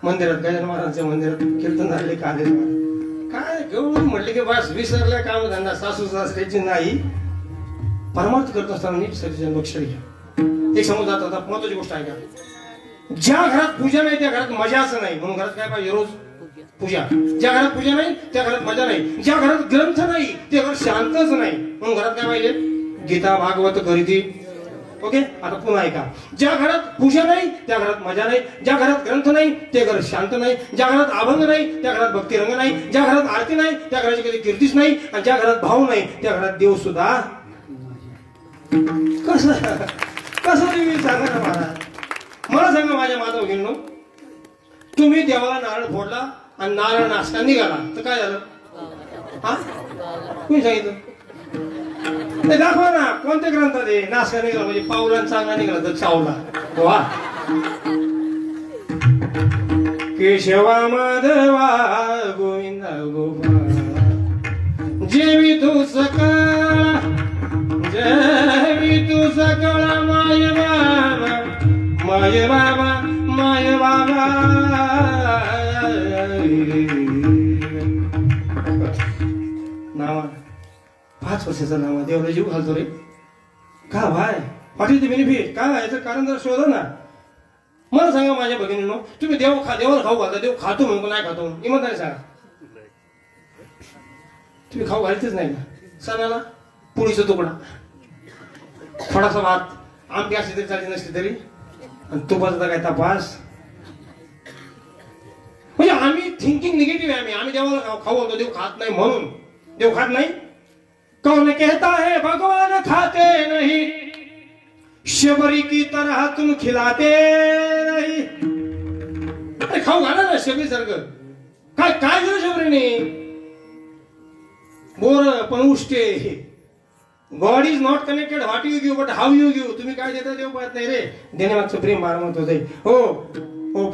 मंदिरात गजानन महाराजांच्या मंदिरात कीर्तन झाले काले. काय गवळून म्हटले की बस विसरल्या काम धंदा सासू सासऱ्याची नाही. परमार्थ करत असताना नीट सज्जन लक्ष घ्या. एक समोर जात होता महत्वाची गोष्ट आहे का, ज्या घरात पूजा नाही त्या घरात मजाच नाही. म्हणून घरात काय पाहिजे रोज पूजा. ज्या घरात पूजा नाही त्या घरात मजा नाही. ज्या घरात ग्रंथ नाही त्या घरात शांतच नाही. म्हणून घरात काय पाहिजे गीता भागवत गरिती. ओके आता पुन्हा ऐका, ज्या घरात पूजा नाही त्या घरात मजा नाही. ज्या घरात ग्रंथ नाही ते घर शांत नाही. ज्या घरात अभंग नाही त्या घरात भक्ती रंग नाही. ज्या घरात आरती नाही त्या घराची कधी कीर्तीच नाही. आणि ज्या घरात भाव नाही त्या घरात देव सुद्धा. कसं कसं तुम्ही सांगा ना महाराज. मला सांगा माझ्या माधव घेऊन तुम्ही देवाला नारळ फोडला आणि नारळ नाचता निघाला तर काय झालं. हा तुम्ही सांगितलं ते दाखवा ना कोणत्या ग्रंथात आहे नाचका निघाला म्हणजे पावला चांगला निघाला तर चावला. वा केशवा माधवा गोविंदा गोपाळ जेवी तू सकाळ जेवी तू सकाळ माय बाबा नावा 5 वर्षाचा नावा देवाला जीव घालतो रे का भाय व्हॉट इज द बेनिफिट काय याचं कारण जर शोधा ना मला सांगा माझ्या भगिनींनो तुम्ही देवाला खाऊ घालता देव खातो म्हणून नाही खातो इमानदारी सांगा तुम्ही खाऊ घालतेच नाही का सणाला पोळीचा तुकडा थोडासा भात आमटी असली तरी चालली नसली तरी आणि तुपाचा काय तपास म्हणजे आम्ही थिंकिंग निगेटिव्ह आहे आम्ही देवाला खाऊ घालतो देव खात नाही म्हणून देव खात नाही कौन कहता है भगवान खाते नहीं शबरी की तरह तुम खिलाते नहीं अरे खाऊ घाला ना शबरी सारखं काय काय झालं शबरीने बोर पण उष्टे God is not connected what you give but how you give तुम्ही काय देता देव पाहत नाही रे देण्यामागचं प्रेम बारमत होते हो हो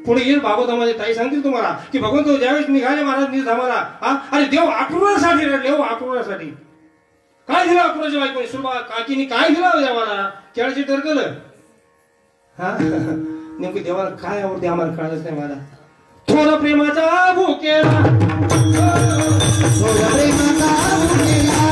पुढे येईल भागवतामध्ये ताई सांगतील तुम्हाला की भगवंत ज्यावेळेस निघाले महाराज निधामाला अरे देव आक्रोशासाठी रडले हो आक्रोशासाठी काय दिलं आक्रोशाच्या बायकोने सुरबा काकीने काय दिलं देवाला केळाची टरकलं हा नेमकं देवाला काय आवडते आम्हाला कळलंच नाही मला थोडं प्रेमाचा भुकेला थोडं प्रेमाचा भुकेला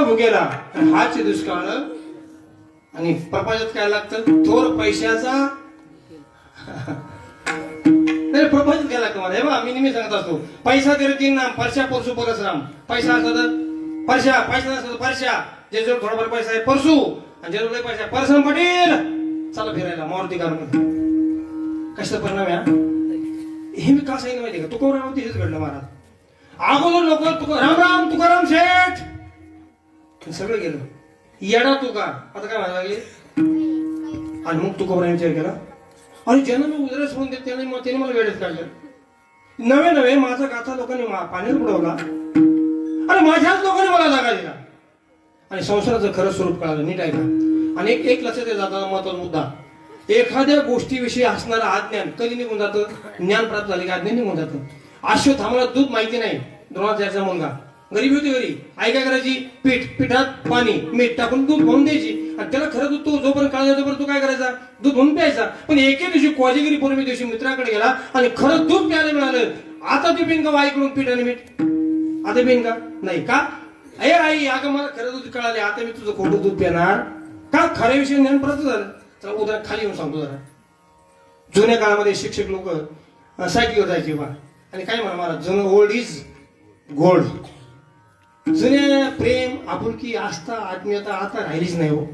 भुगेला हाच दुष्काळ आणि प्रपंचात काय लागतं थोर पैशाचा नाही प्रपंच काय लागतं मला हे बा मी नेहमी सांगत असतो पैसा तेरे तीन नाम परशा परसू परसराम पैसा असतो तर परशा पैसा नसतो परशा ज्याच्यावर थोडाफार पैसा आहे परसू आणि ज्याच्यावर पैसा आहे परसराम पाटील चला फिरायला मारुती कारमध्ये कशाचा परिणाम आहे हे मी का सांगितलं माहिती का तुकोरावरती हेच घडलं महाराज अगोदर लोक राम राम तुकाराम शेठ सगळं गेलं येडा तुका आता काय म्हणायला लागले आणि मग तुकोबाने विचार केला अरे ज्यांना मी उदरच होऊन देत त्याने मला वेळेत काढलं नवे माझा गाथा लोकांनी पाण्यात बुडवला अरे माझ्याच लोकांनी मला जागा दिला आणि संसाराचं खरं स्वरूप कळालं नीट आहे का आणि एक लक्षात जाताना महत्वाचा मुद्दा एखाद्या गोष्टीविषयी असणारं अज्ञान कधी निघून जातं ज्ञान प्राप्त झाले की अज्ञान निघून जातं अश्वत्थामाला दूध माहिती नाही द्रोणाचार्याचा मुलगा गरीबी होती घरी आई काय करायची पिठात पाणी मीठ टाकून दूध भरून द्यायची आणि त्याला खरं दूध तो जोपर्यंत काळ तोपर्यंत तो काय करायचा दूध भरून प्यायचा पण एके दिवशी कोजागिरी पौर्णिमे दिवशी मित्राकडे गेला आणि खरं दूध प्यायला मिळालं आता ते पिन का आईकडून पीठ आणि मीठ आता पिन का नाही का अरे आई अगं मला खरं दूध कळाले आता मी तुझं खोटं दूध पिणार का खऱ्या विषयी ज्ञान परत झालं चला उद्या खाली येऊन सांगतो जरा जुन्या काळामध्ये शिक्षक लोक सायकलीवर जायचे बा आणि काय म्हणा मला जुनं ओल्ड इज गोल्ड जुन्या प्रेम आपुलकी आस्था आत्मीयता आता राहिलीच नाही हो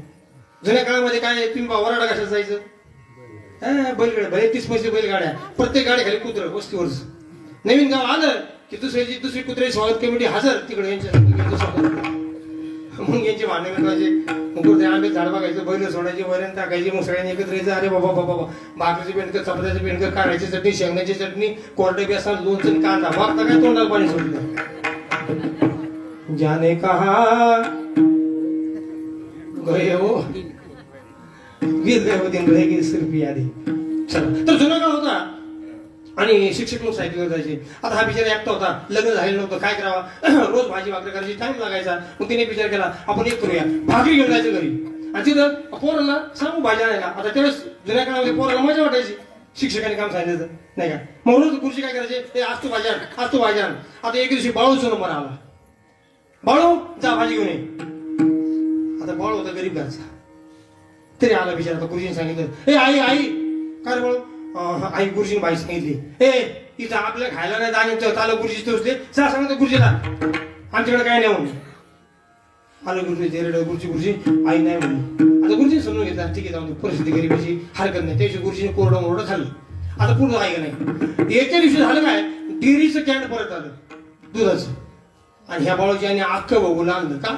जुन्या काळामध्ये काय तुम्ही वराडा कशात जायचं बैलगाड्या भले 30 पैसे बैलगाड्या प्रत्येक गाडी खाली कुत्र वस्तीवरच नवीन गाव आलं की दुसरी कुत्रे स्वागत कमिटी हजर तिकडे यांच्या मग यांची भांडणे मिळवायचे मग आंबे झाड बघायचं बैल सोडायची वरण टाकायची मग सगळ्यांनी एकत्र यायचं अरे बाबा बाबा भाकरीचे बेंडकर चपात्याचे बेंडकर काढायची चटणी शेंगण्याची चटणी कोरडे बेसन लोणचं कांदा मग काय तोंडाला पाणी सोडलं जाने कहा गए हो वीर दिन रहेगी सिर्फ यादी चला तर जुना काळ होता आणि शिक्षक लोक सायकलीवर जायचे आता हा बिचारा एकटा होता लग्न झालेलं नव्हतं काय करावा रोज भाजी भाकरी करायची टाइम लागायचा मग तिने विचार केला आपण एक करूया भाकरी घेऊन जायचं घरी आणि तिथं पोराला सांगू भाजी आणायला आता त्यावेळेस जुन्या काळामध्ये पोराला मजा वाटायची शिक्षकांनी काम सांगितलं नाही का मग रोज खुर्ची काय करायचे ते आज तू भाजी आण आता एक दिवशी बाळूचा नंबर आला बाळू जा भाजी घेऊन ये आता बाळू होता गरीब घरचा तरी आला बिचारा आता गुरुजीने सांगितलं ए आई काय रे बाळू आई गुरुजीने बाई सांगितली ए इथं आपल्या खायला नाही दाणे आलं गुरुजी टोचले सा सांगतो गुरुजीला आमच्याकडे काय नाही म्हणून आलं गुरुजी तेरडं गुरुजी आई नाही म्हणून आता गुरुजी समजून घेतला ठीक आहे जाऊन परिस्थिती गरिबीची हरकत नाही त्याच्या गुरुजीने कोरडं मोरडं खाल्लं आता पूर्ण आहे का नाही एके दिवशी झालं काय डेअरीचं कॅन परत आलं दुधाचं आणि ह्या बाळूची आणि अख्खं बघून आणलं का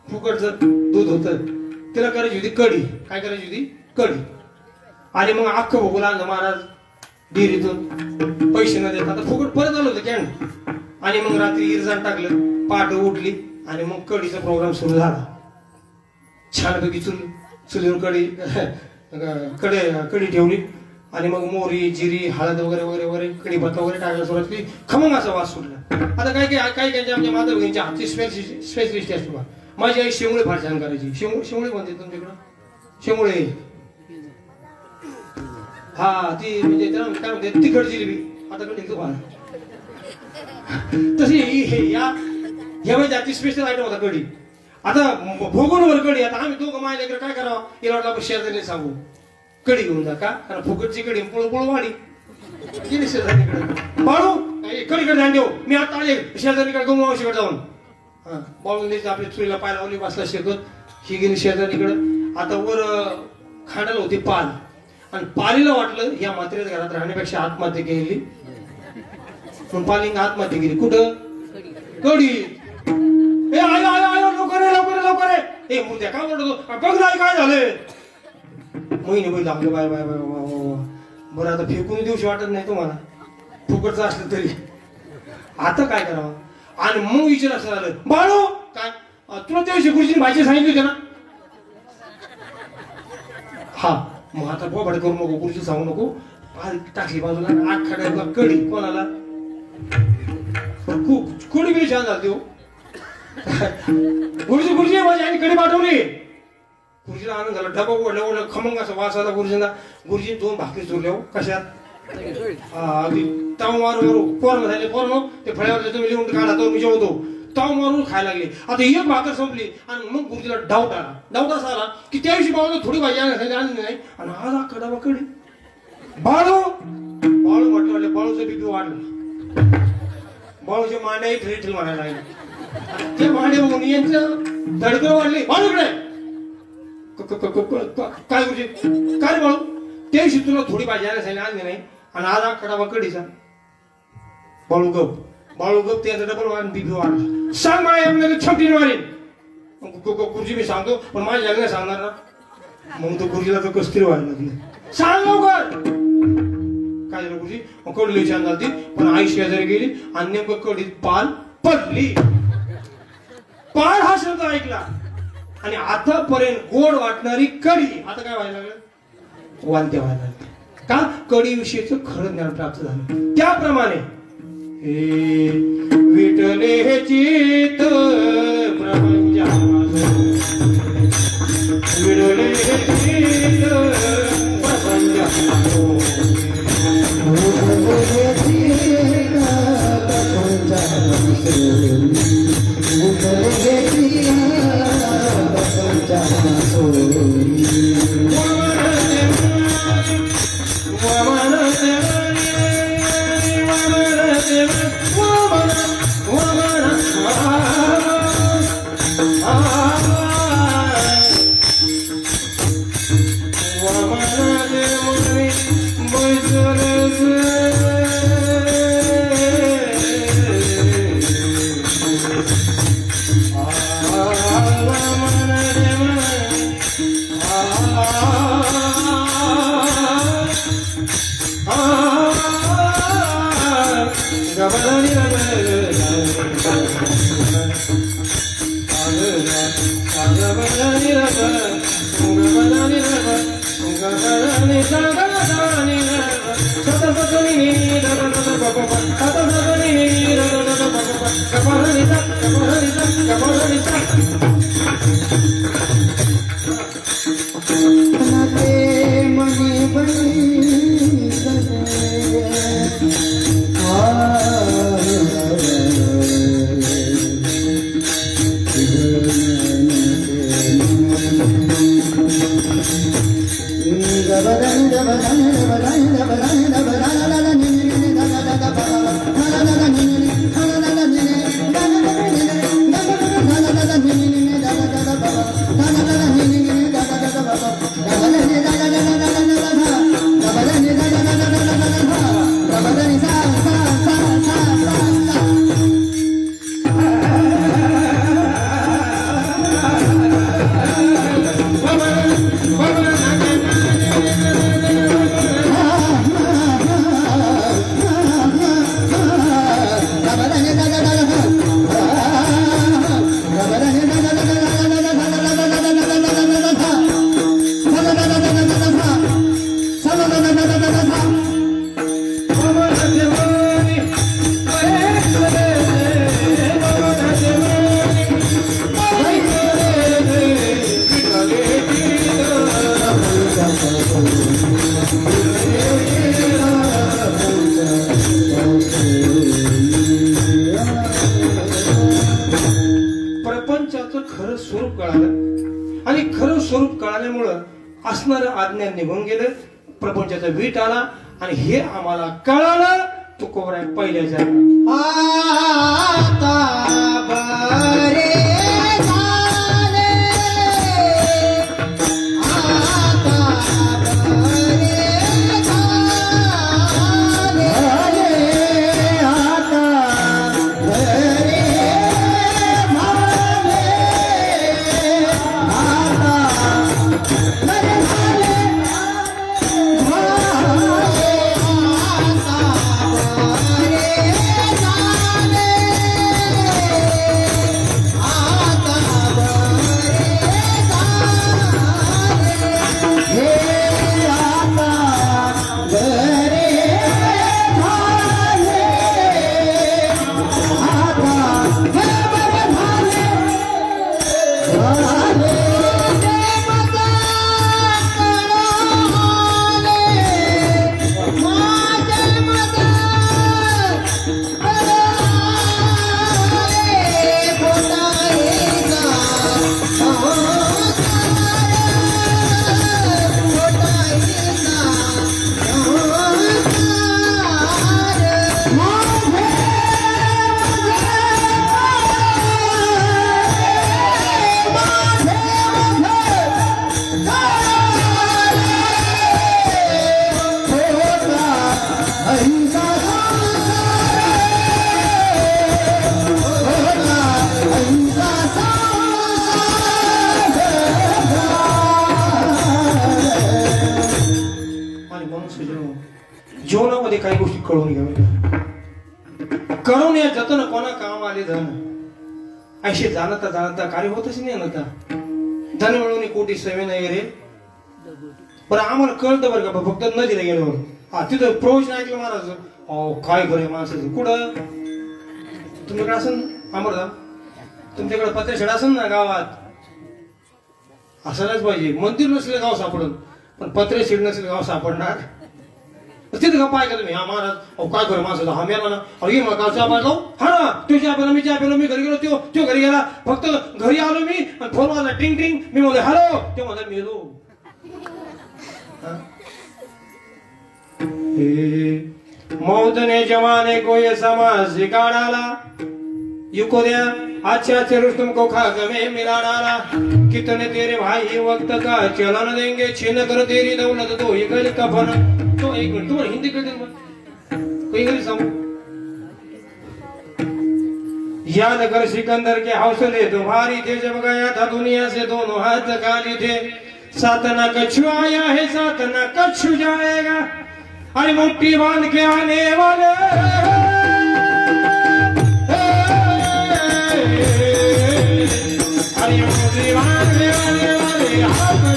फुकटचं दूध होतं तिला करायची होती कढी काय करायची होती कढी आणि मग अख्खं बघून आणलं महाराज डेअरीतून पैसे न देता आता फुकट परत आलं होतं कॅन आणि मग रात्री इरजान टाकलं पहाटे उठली आणि मग कढीचा प्रोग्राम सुरू झाला छानपैकी चुलीवर कढी ठेवली आणि मग मोरी जिरी हळद वगैरे वगैरे वगैरे कढीपत्ता वगैरे टाकायला सुरुवात केली खमंग असा वास सुटला आता काय काय आमच्या माता बहिणीच्या हातची स्पेशलिस्ट असते बा माझी आई शेंगुळे फार छान करायची शेंगुळे म्हणते तुमच्याकडं शेंगुळे हा ती म्हणजे काय म्हणते तिखट जिलेबी आता कडे तशी या म्हणजे आजची स्पेशल आयटम होता कढी आता भोगून वर कढी आता आम्ही दोघं माझ्या काय करावं याला वाटलं आपण शेजारी सांगू कढी घेऊन जा का कारण फुकटची कढी पळू वाढी गेली शेजारीकडे बाळू कढीकडे ध्यान देऊ मी आता आले शेजारीकडे गमू मावशीकडे जाऊन बाळून आपल्या चुलीला पाय लावली बसला शेकत ही गेली शेजारीकडे आता वर खांडाला होती पाल आणि पालीला वाटलं या म्हात्रेच्या घरात राहण्यापेक्षा आत्महत्या केली पण पालीने आत्महत्या केली कुठं कढी लवकर ए मुद्द्या काय म्हणतो बघ नाही काय झालंय महिने बैल लागले बाय बाय बाय बरं आता फेकून दिवशी वाटत नाही तुम्हाला फुकटचं असलं तरी आता काय करावं आणि मग विचार असं झालं बाळू काय तुला त्या दिवशी गुरुजीने भाजी सांगितली होती ना हा मग आता बोबाड करू नको गुरुजी सांगू नको टाकली बाजूला आठ खाड्याला कढी कोणाला खूप कढी बिडी छान झाली हो गुरुजी माझी आणि कढी पाठवली गुरुजीला आनंद झाला डबा ओढलं खमंग असं वास आला गुरुजी 2 भाकरी चोरल्या कशात अगदी ताव मारू पोरण झाले पोरण ते फळ्यावर तुम्ही लिहून काढा तो मी जेवतो ताव मारून खायला लागले आता एक भाकर संपली आणि मग गुरुजीला डाऊट असा आला की त्या दिवशी बाळूला थोडी भाजी आणली नाही आणि आज अख्खा डबा कढी बाळू म्हटलं बाळूचं बीपी वाढलं बाळूचे मांड्या ठेल म्हणायला लागले ते मांडे बघून यांचं धडकं वाढली बाळूकडे काय गुरुजी काय रे बाळू त्या दिवशी तुला थोडी भाजी आणायला आणली नाही आणि आज अख्खा डबा कढीचा बाळू गप त्याचा डबल वाढ बीपी वाढला सांग मला छमटीने मारेन गुरुजी मी सांगतो पण माझ्या लग्न सांगणार ना मग तो गुरुजीला तर कस तरी व्हायला लागली सांग लवकर काय झालं गुरुजी मग कढी छान झाली पण आई शेजारी गेली आणि नेमकं कडीत पाल पडली पाल हा शब्द ऐकला आणि आतापर्यंत गोड वाटणारी कढी आता काय व्हायला लागलं वांत्या व्हायला लागले का कढी विषयीचं खरं ज्ञान प्राप्त झालं त्याप्रमाणे विठले चित प्रपंचा विठले चित da ba da da ba da da ba da da ba da da ba da da da da da da da da खरं स्वरूप कळालं आणि खरं स्वरूप कळाल्यामुळं असणारं आज्ञा निघून गेलं, प्रपंचाचा वीट आला आणि हे आम्हाला कळालं. तुकोबराय पहिल्या जन्म आता बरे झाले, आता बरे झाले, आता बरे झाले, आता बरे झाले, जीवनामध्ये काही गोष्टी कळून घ्याव्या. कळून या जतन कोणा काम आले धन ऐसे जाणता जाणता कार्य होतच नाही नका. धन मिळवणे कोटी सेवे नाही रे. बरं आम्हाला कळतं बरं का, फक्त नदीला गेल्यावर तिथं प्रवचन ऐकलं महाराज. अहो काय करे माणसाचं कुठं तुमच्याकडे असन अमरदा, तुमच्याकडे पत्रेशेड असन ना गावात, असायलाच पाहिजे. मंदिर नसलं गाव सापडल, पण पत्रेशेड नसलं गाव सापडणार. तिथे का पाय केलं मी, हा महाराज अहो काय करे माणसाचा, हा मेला ना, अहो ये मला काल चहा पाहिजे. हा ना तो चहा पेलो, मी चहा पेलो, मी घरी गेलो, तो घरी गेला. फक्त घरी आलो मी आणि फोन वाजला टिंग टिंग, मी म्हणलो हॅलो, ते म्हणला मेलो. मौत ने जमाने को ये समाज सिखा डाला, युको दिया अच्छे अच्छे रुस्तम को खाक में मिला डाला. कितने तेरे भाई वक्त का चलन देंगे, छीन कर तेरी दौलत दो ये गल कफन. तो एक मिनट तुम्हारा हिंदी कर देंगे कोई गल समझ. याद कर सिकंदर के हौसले तो भारी थे, जब गया था दुनिया से दोनों हाथ खाली थे. साथ न कछु आया है, साथ न कछु जाएगा. अरे मुट्ठी बांध के आने वाले, अरे मुट्ठी बांध के आने वाले हाथ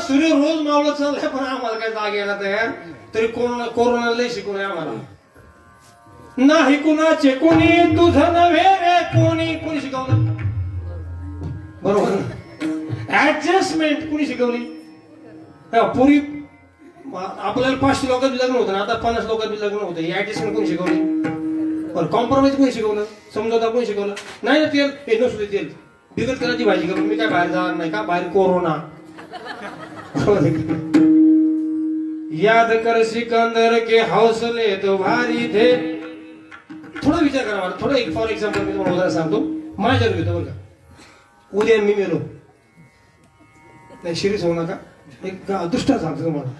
सूर्य रोज मावळत चाललाय, पण आम्हाला काय जाग यायला तयार. तरी कोरोना लय शिकवलंय आम्हाला. नाही कुणाचे कोणी तुझं नव्हे रे कोणी. कोणी शिकवलं बरोबर, ऍडजस्टमेंट कोणी शिकवली. पूर्वी आपल्याला 500 लोकांचं लग्न होतं ना, आता 50 लोकांचं लग्न होतं. ही ऍडजस्टमेंट कोणी शिकवली. बरं कॉम्प्रोमाइज कोणी शिकवलं, समजवता कोणी शिकवलं. नाही ना तेल हे नसू तेल बिगत करायची भाजी करून मी काय बाहेर जाणार नाही का, बाहेर कोरोना. याद कर सिकंदर के हौसले तो भारी थे. थोडा विचार करा मला, थोडा एक फॉर एक्झाम्पल मी तुम्हाला उदाहरण सांगतो. माझ्यावर घेतो बरं का, उद्या मी मेलो नाही, शिरीष होऊ नका. एक दृष्टांत सांगतो तुम्हाला,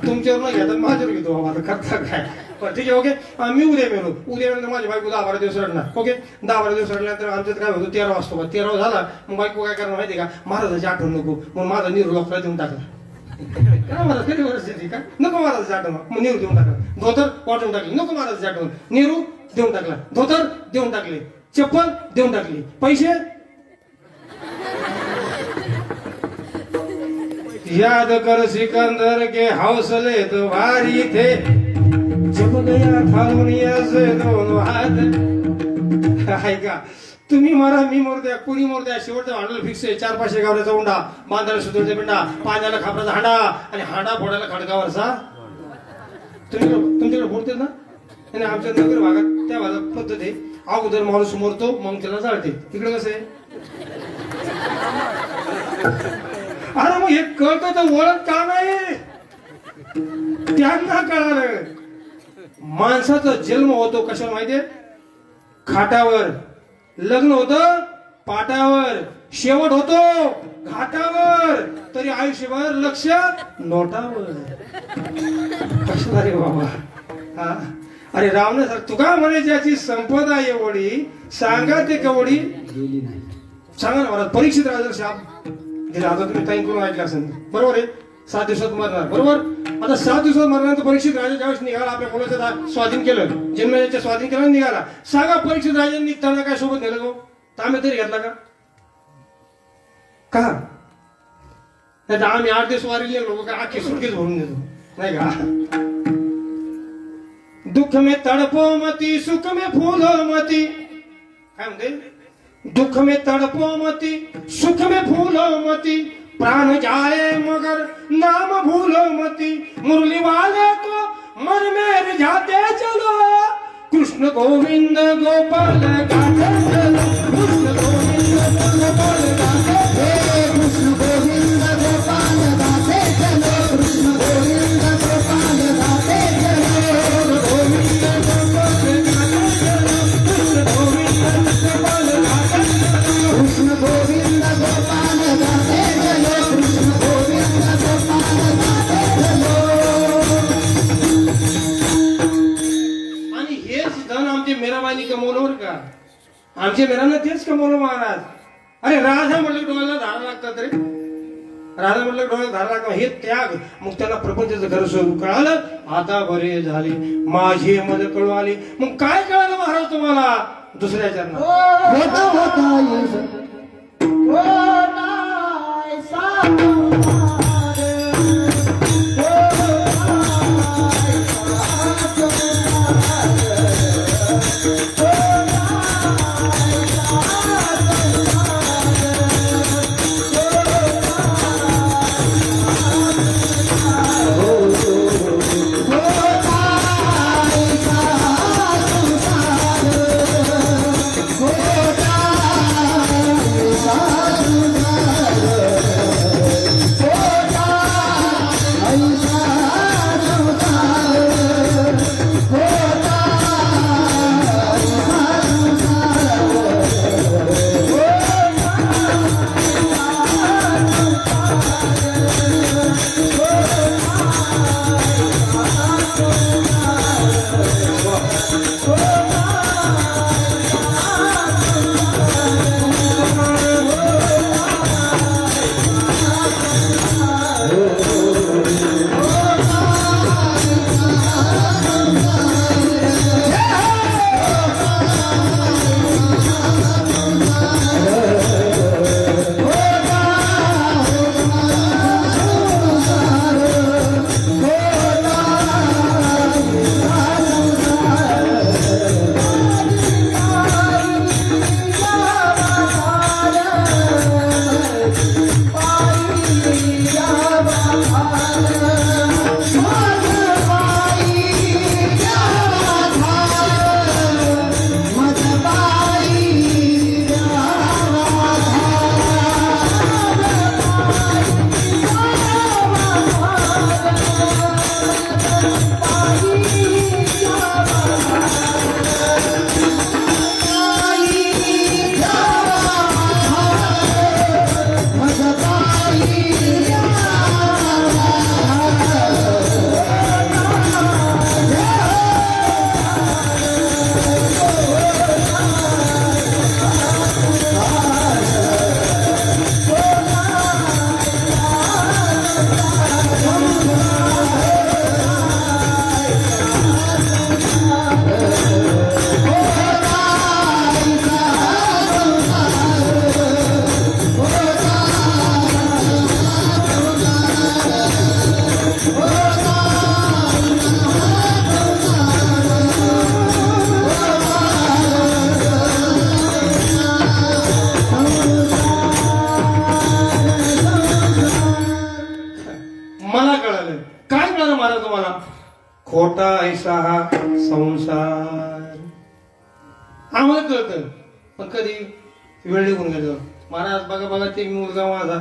तुमच्यावर न घेता माझ्यावर घेतो. बाबा आता करता काय, ठीक आहे ओके. मी उद्या मेलो, उद्या मेलो माझी बायको 10-12 दिवस रडणार. ओके 10-12 दिवस रडल्यानंतर आमच्यात काय होतं, 13 वाजता 13 झाला. मग बायको काय करणार माहिती का, महाराजाची आठवण नको. मग माझा निरू डॉक्टरला देऊन टाकला. काय मला कधी परिस्थिती का नको, महाराजाची आठवण मग निरू देऊन टाकला. धोतर वाटून टाकले, नको महाराजाची आठवण. निरू देऊन टाकला, धोतर देऊन टाकले, चप्पल देऊन टाकली, पैसे याद कर सिकंदर के हौसले तो भारी थे जब गया था दुनिया से दोनों हाथ ऐका तुम्ही मारा मी मोरद्या कुणी मोरद्या शेवटचं भांडवल फिक्स आहे 4-5 गावऱ्याचा उंडा बांधायला सुधरते पिंडा पाण्याला खापराचा हांडा आणि हांडा फोडायला खडकावरचा तुमच्याकडे फोडते ना आणि आमच्या नगर भागात त्या भागात पद्धत आहे अगोदर माणूस मरतो मग त्याला जाळते तिकडे कसं आहे अरे मग हे कळतं तर ओळख का नाही त्यांना कळालं माणसाचा जन्म होतो कशावर माहितीये खाटावर लग्न होतं पाटावर शेवट होतो घाटावर तरी आयुष्यभर लक्ष नोटावर कशाला रे बाबा हा अरे रावण सर तुका म्हणे ज्याची संपदा एवढी सांगा ते केवढी गेली नाही सांगा ना मला परीक्षित राजा शाप दिला आता तुम्ही ताईन करून ऐकलं असेल बरोबर आहे 7 दिवसात मरणार बरोबर आता 7 दिवसात मरणार परीक्षित राजा ज्यावेळेस निघाला आपल्या कोणाचं स्वाधीन केलं जन्मजाच्या स्वाधीन केलं निघाला सांगा परीक्षित राजांनी निघताना काय सोबत नेलं तो तांबे तरी घेतला का नाही तर आम्ही 8 दिवस वारीले लोक काय आखी सुटकेच भरून देतो नाही का दुख में तड़पो मती सुख में फूलो मती काय म्हणते दुख में तड़पो मती सुख में फूलो मती प्राण जाए मगर नाम भूलो मती मुरली वाले को मन में रिझाते चलो कृष्ण गोविंद गोपाल गाते चलो कृष्ण गोविंद गोपाल गाते कृष्ण गोविंद गोपाल गाते चलो कृष्ण गोविंद गोपाल गाते चलो गोविंद गोपाल गाते चलो कृष्ण गोविंद गोपाल गाते चलो कृष्ण गोविंद गोपाल गाते चलो आणि हेच धन आमचे मेराबाईंनी कमवलं का आमच्या मेरानं तेच कमवलं महाराज अरे राधा म्हटलं डोळ्याला धारा लागतात रे राधा म्हटलं डोळ्याला धारा लागतात हे त्याग मग त्याला प्रपंचाचं घर स्वरूप कळालं आता बरे झाले माझी मदत कळू आली मग काय कळालं महाराज तुम्हाला दुसऱ्या चरणात होता होता आम्हाला कळतं, पण कधी वेळ निघून गेलो. महाराज बघा बघा ते मुलगा माझा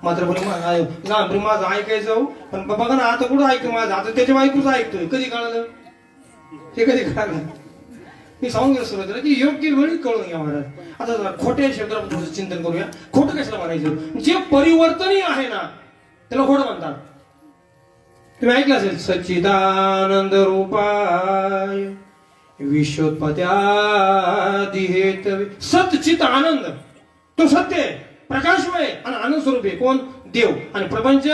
मात्र लहानपणी माझं ऐकायचं जाऊ, पण बघा ना आता कुठं ऐकतो माझं, आता त्याच्या बायकोच ऐकतोय. कधी कळलं हे, कधी कळलं? मी सांगून गेलो सुरुवातीला की योग्य वेळी कळून घ्या महाराज. आता जरा खोट्या शब्दाबद्दल थोडं चिंतन करूया. खोटं कशाला म्हणायचं? जे परिवर्तनीय आहे ना त्याला खोटं म्हणतात. तुम्ही ऐकलं असेल, सच्चिदानंद रूपाय विश्वोत्पत्त्यादि हेतवे. सच्चित आनंद तो सत्य आहे, प्रकाशमय आणि आनंद स्वरूप आहे. कोण? देव. आणि प्रपंच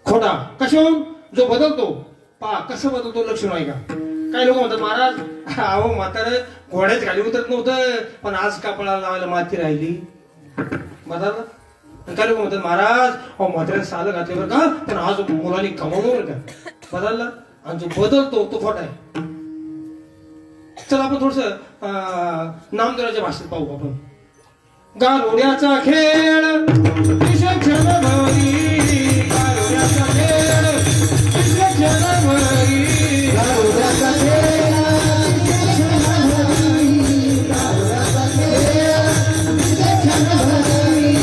खोटा. कशाहून? जो बदलतो. पहा कसं बदलतो, लक्षण आहे का? काही लोक म्हणतात महाराज अहो म्हातारं घोड्याच खाली उतरत नव्हतं, पण आज कपाळाला लावायला माती राहिली. बदलला. काही लोक म्हणतात महाराज अहो म्हाताऱ्याने सालं घातले बरं का, पण आज मुलांनी कमावलं बरं का. बदलला. आणि जो बदलतो तो खोटा आहे. चला आपण थोडस नामदेवाच्या भाषेत पाहू. आपण गारुड्याचा खेळ विश्वक्षणभरी, गारुड्याचा खेळ विश्वक्षणभरी, गारुड्याचा खेळ विश्वक्षणभरी, गारुड्याचा खेळ विश्वक्षणभरी.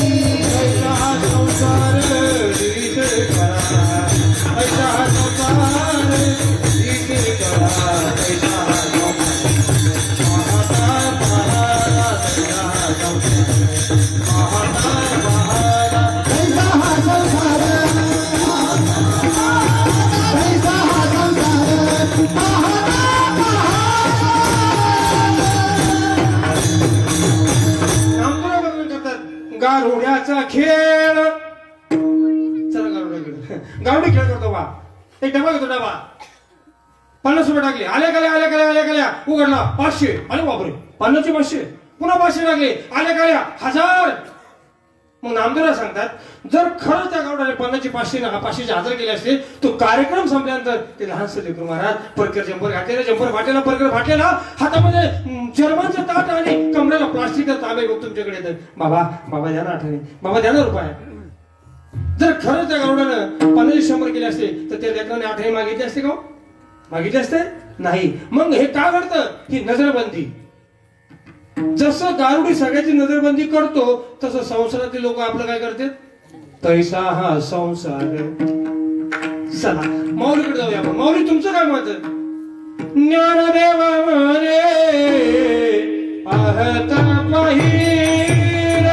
ऐसा हा संसार दिसे करा, ऐसा हा संसार दिसे करा, ऐसा हा गारुड्याचा खेळ. चला गारुडी खेळ करतो बा. एक डबा घेतो, डबा 50 रुपये टाकले, आल्या काल्या उघडला 500. अरे बापरे, 50चे 500. पुन्हा 500 टाकले, आल्या काल्या 1000. मग नामदेवराव सांगतात जर खरं त्या गावड्याने 50चे 500 500चे 1000 केले असते, तो कार्यक्रम संपल्यानंतर ते लहानसं लेकरू महाराज परकर जंपर घातलेला, जंपर फाटलेला, परकर फाटलेला, हातामध्ये जर्मनचं ताट आणि कमरेला प्लास्टिकचा तांबे बघ तुमच्याकडे येतं. बाबा बाबा द्या ना आठवणी, बाबा द्या ना रुपये. जर खरं त्या गावड्यानं 50-100 केले असते तर त्या लेकराने आठवणी मागितली असते का? मागितले असते नाही. मग हे का घडतं? ही नजरबंदी. जसं गारुडी सगळ्याची नजरबंदी करतो तसं संसारातील लोक आपलं काय करतात? तैसा हा संसार. चला माऊलीकडे जाऊया आपण. माऊली तुमचं काय मत? ज्ञानदेव म्हणे पाहता पाहिल,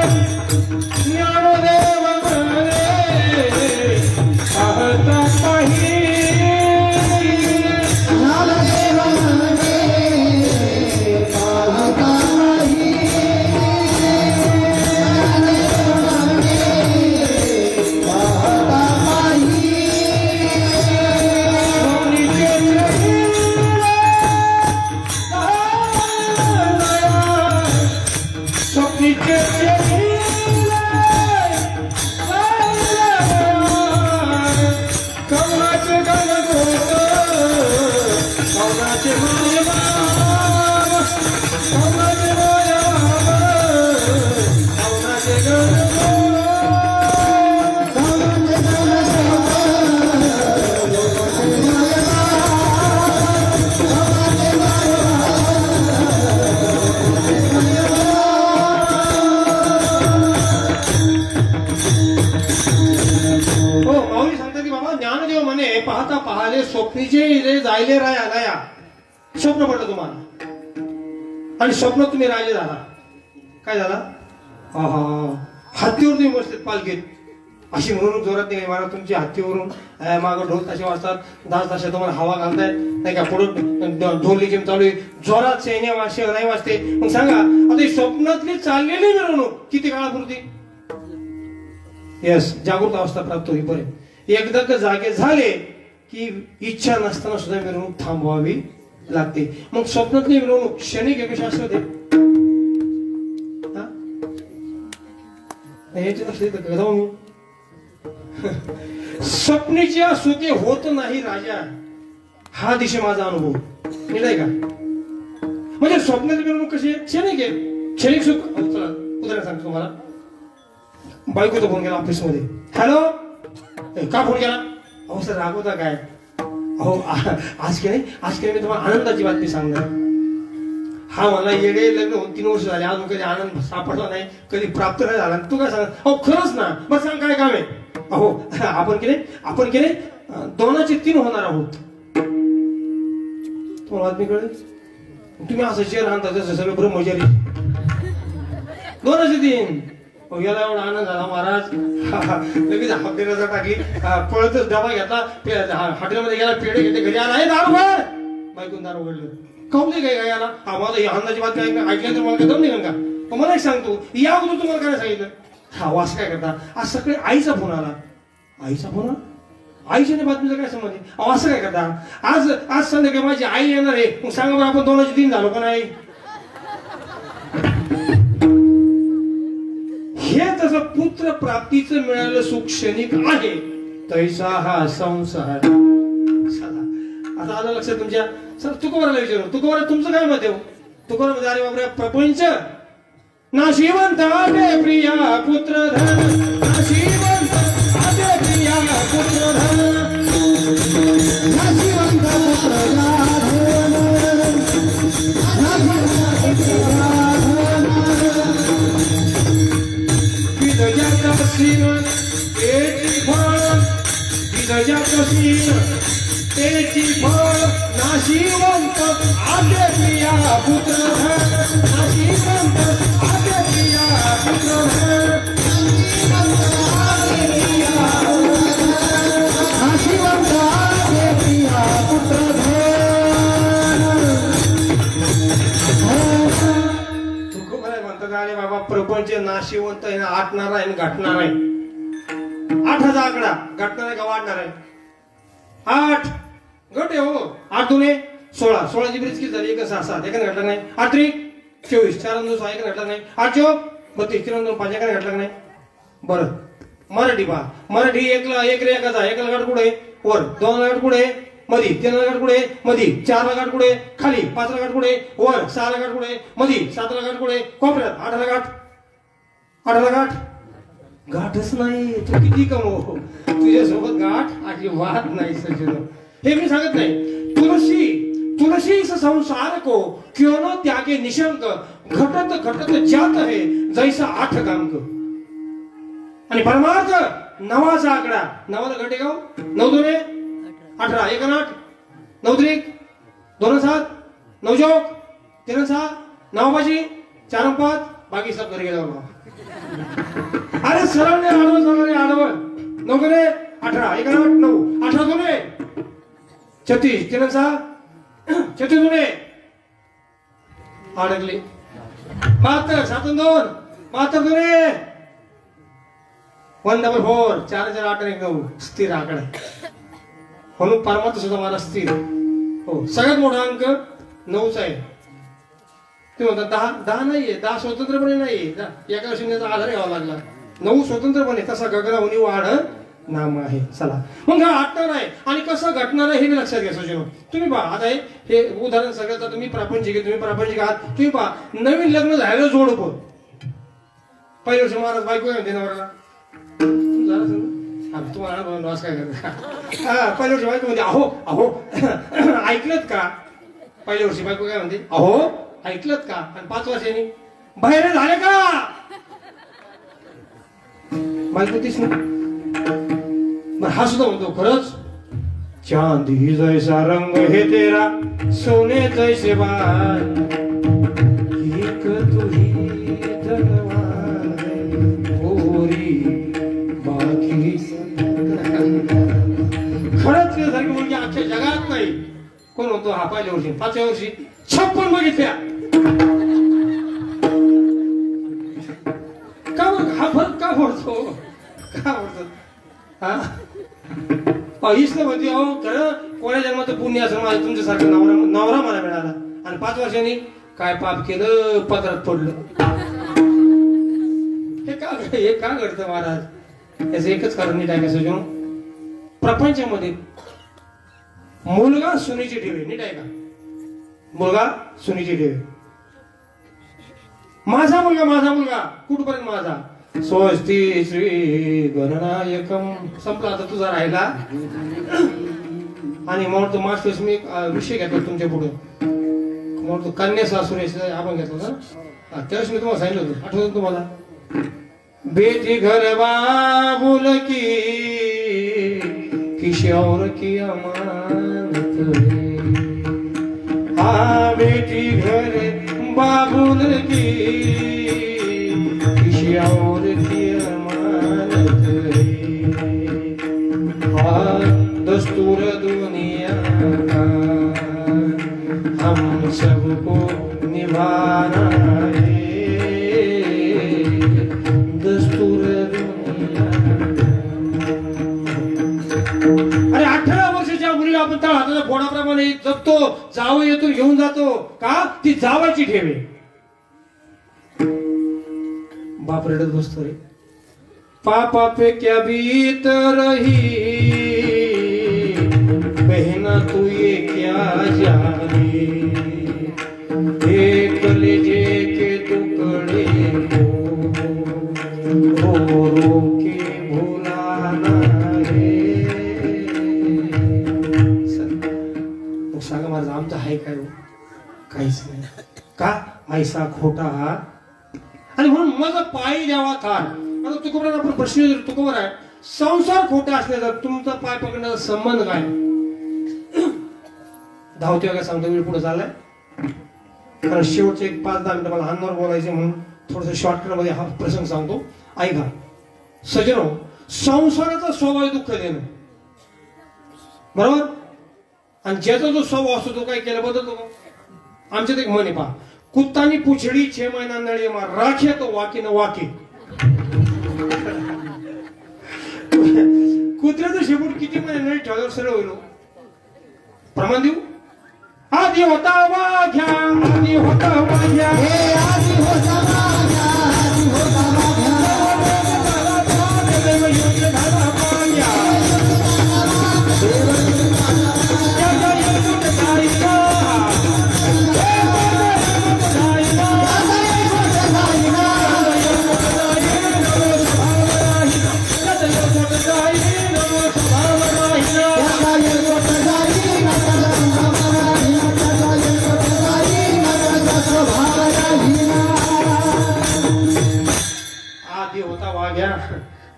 ज्ञानदेव म्हणे पाहता पाहिल, ज्ञानदेव म्हणे पाहता पाहता पाहाले स्वप्नीचे जायले राया. स्वप्न पडलं तुम्हाला आणि स्वप्नात तुम्ही राजे झाला. काय झाला? हत्तीवर तुम्ही बसलेत पालखीत. अशी म्हणून जोरात नाही महाराज तुमची हत्तीवरून मागं ढोल ताशे वाजतात, दास ताशे तुम्हाला हवा घालताय नाही का, पुढं ढोलची गेम चालू आहे, जोरात सैन्य वाजते नाही वाजते. मग सांगा आता ही स्वप्नातली चाललेली मिरवणूक किती काळापुरती? यस, जागृत अवस्था प्राप्त होईपर्यंत. एकदा का जागे झाले की इच्छा नसताना सुद्धा मिरवणूक थांबवावी लागते. मग स्वप्नातली मिरवणूक क्षणिक एक शास्त्र याचे नसले तर जाऊ मी. स्वप्नीच्या सुखे होत नाही राजा, हा दिशे माझा अनुभव नाही का. म्हणजे स्वप्नाची मिरवणूक कशी आहे? क्षणिक आहे, क्षणिक सुख. चला उदाहरण सांगतो तुम्हाला. बायकोचा फोन केला ऑफिस मध्ये. हॅलो, का फोन केला? अहो सर रागवता काय? अहो आज की नाही मी तुम्हाला आनंदाची बातमी सांगणार. हा मला येडे लग्न होऊन 3 वर्ष झाले अजून कधी आनंद सापडला नाही, कधी प्राप्त नाही झाला. तू काय सांग? अहो खरंच ना, मग सांग काय काम आहे? अहो आपण केले 2चे 3 होणार आहोत. तुम्हाला बातमी कळेल? तुम्ही असं शेअर आणता जसं सगळं ब्रह्मचारी 2चे 3. याला एवढा आनंद झाला महाराज. लगेच हॉटेलला टाकली, पळतच डबा घेतला, हॉटेलमध्ये गेला, पेढे घेतले, घरी आला, हे दारू भर. बायकून दारू उघडलं. काऊन नाही काय याला? हा माझा ही अंदाची बातमी ऐकल्यानंतर मला काय दम निघेल का? मला एक सांगतो, या अगोदर तुम्हाला काय सांगितलं? हा वास काय करता? आज सकाळी आईचा फोन आला. आईचा फोन आला? आईच्या बातमीचा काय संबंध आहे? अहो असं काय करता? आज संध्याकाळी माझी आई येणार आहे, मग सांगा बरं आपण 2चे 3 झालो का नाही? हे तसं पुत्र प्राप्तीचं मिळालं सुख क्षणिक आहे, तैसा हा संसार. आता आलं लक्षात तुमच्या? सर तुकोबाराला विचारू, तुकोबारा तुमचं काय मत आहे? तुकोबारा मध्ये अरे बापरे प्रपंच नाशिवंत आदे प्रिया पुत्र धन, नाशिवंत आदे प्रिया पुत्र धन, नाशिवंत पुत्र धन, विदजात सीन एची फळ, विदजात सीन एची फळ, नाशिवंत आदे प्रिया पुत्र धन, नाशिवंत आदे प्रिया पुत्र धन, नाशिवंत आदे प्रिया पुत्र धन. तुकोबारा म्हणतात अरे बाबा प्रपंच नाशिवंत आहे ना, आटणार आहे आणि घटणार आहे. 8चा आकडा घटणार आहे का वाढणार आहे? 8 गट आहे हो. 8 दुने 16, 16ची बेरीज किती झाली? 1 6 7, एकाने घटला नाही. 8 3 24, 4 2 6, एकाने घटला नाही. 8 4 32, 3 2 5, एकाने घटला नाही. बरं मराठी पहा, मराठी 1ला 1 रे एकाचा, 1ला गाठ कुठे वर, 2ला गाठ कुठे मधी, 3ला गाठ कुठे मधी, 4ला गाठ कुठे खाली, 5ला गाठ कुठे वर, 6ला गाठ कुठे मधी, 7ला गाठ कुठे कोपऱ्यात, 8ला गाठ गाठच नाही. तू किती कमव, तुझ्यासोबत गाठ अजिबात नाही सचिन. हे मी सांगत नाही. तुलसी इस संसार को क्यों न त्यागे निशंक, घटत घटत जात है जैसा 8 गांक. आणि परमार्थ 9चा आकडा, 9ला घटे गाव 9 दुने 18, 1 8, 9 3 2 7, 9 चौक 3 6, 9 5 4 5, बाकी सब घरी गेला. अरे सरळ आडवं 9 दुने 18, 1 8 9, 18 दुने 36, 3 6 36 दुने अडकले. 72, 7 2, 72 दुने 1 4 4 4 8 1 9, स्थिर आकडा. म्हणून परमार्थ सुद्धा मला स्थिर. हो सगळ्यात मोठा अंक 9चा आहे. ते म्हणतात 10 नाहीये, 10 स्वतंत्रपणे नाहीये, एका शून्याचा आधार घ्यावा लागला. 9 स्वतंत्रपणे, तसा गगनाहून वाढ नाम आहे. चला मग हा आटणार आहे आणि कसं घटणार आहे हे मी लक्षात घ्या सचिन. तुम्ही पहा आता हे उदाहरण सगळ्यात तुम्ही प्रापंचिक आहात. तुम्ही पहा नवीन लग्न झालेलं जोडप पहिल्या वर्षी महाराज बायको काय म्हणते नवऱ्याला, तुम्हाला वास काय करता? पहिल्या वर्षी बायको म्हणते अहो ऐकलत का? पहिल्या वर्षी बायको काय म्हणते अहो ऐकलत का? आणि 5 वर्षांनी बाहेर झाले का? बायको तीच ना. हा सुद्धा म्हणतो खरंच, चांदी जैसा रंग हे तेरा, सोने जैसे बाल, एक तुही धनवान गोरी बाकी. खरंच सारखी मुलगी अख्ख्या जगात नाही. कोण म्हणतो हा पहिल्या वर्षी 5व्या वर्षी 56 बघितल्या. का हा फरक का पडतो? का पडतो? इसलं म्हणते अहो खरं कोण्या जन्माचं पुण्य असं माझं तुमच्यासारखं नवरा मला मिळाला. आणि 5 वर्षांनी काय पाप केलं, पदरात पडलं. हे का घडतं महाराज? याचं एकच कारण नीट आहे का सजून? प्रपंचामध्ये मुलगा सुनीची ठेवे, नीट आहे का? मुलगा सुनीची ठेवे. माझा मुलगा कुठपर्यंत माझा? स्वस्ती श्री गणनायकम. संपला आता तुझा राहिला. आणि म्हणून तो मास्टर्स मी विषय घेतो तुमच्या पुढे. मग तो कन्या सासुरेचा आपण घेतलं होतं ना, त्यावेळेस मी तुम्हाला सांगितलं होतं, आठवतं तुम्हाला? बेटी घर बाबुल की शौर की अमानत है, हाँ बेटी घर बाबुल की शौर की अमानत है, हाँ दस्तूर दुनिया का हम सबको निभाना है, दस्तूर दुनिया। अरे 18 वर्षाच्या मुलीला आपण त्या हाताच्या बोडाप्रमाणे जपतो, जावं येतो घेऊन जातो का? ती जावायची ठेवे. बाप रडत बसतो रे, पापा पे क्या बीत रही बहना तू ये क्या जाने, एक कलेजे के टुकड़े को रो रो के भुलाना है. मग सांगा माझं आमचं आहे काय? काहीच नाही का? ऐसा खोटा हा. आणि म्हणून माझा पाय द्यावा थार. आता तुकोबराला आपण प्रश्न विचारतो, तुकोबर आहे, संसार खोटा असल्याचा तुमचा पाय पकडण्याचा संबंध काय? धावते काय सांगतो, वेळ पुढे चाललाय, कारण शेवटचे 5-10 मिनिटं मला अन्नावर बोलायचे म्हणून थोडस शॉर्टकट मध्ये हा प्रसंग सांगतो, ऐका. सजनो, संसाराचा स्वभाव दुःख देणं, बरोबर? आणि ज्याचा जो स्वभाव असतो तो काय केला बदलतो का? आमच्यात एक म्हणे पहा, कुत्तानी पुछडी 6 महिना नळी मार राखे तो वाकी न वाके. कुत्र्याचं शेपूट किती महिने नळी ठेवल्यावर सरळ होईल? प्रमाण देऊ? आधी होता वाघ्या, आधी होता वाघ्या, आधी होता वाघ्या, आधी होता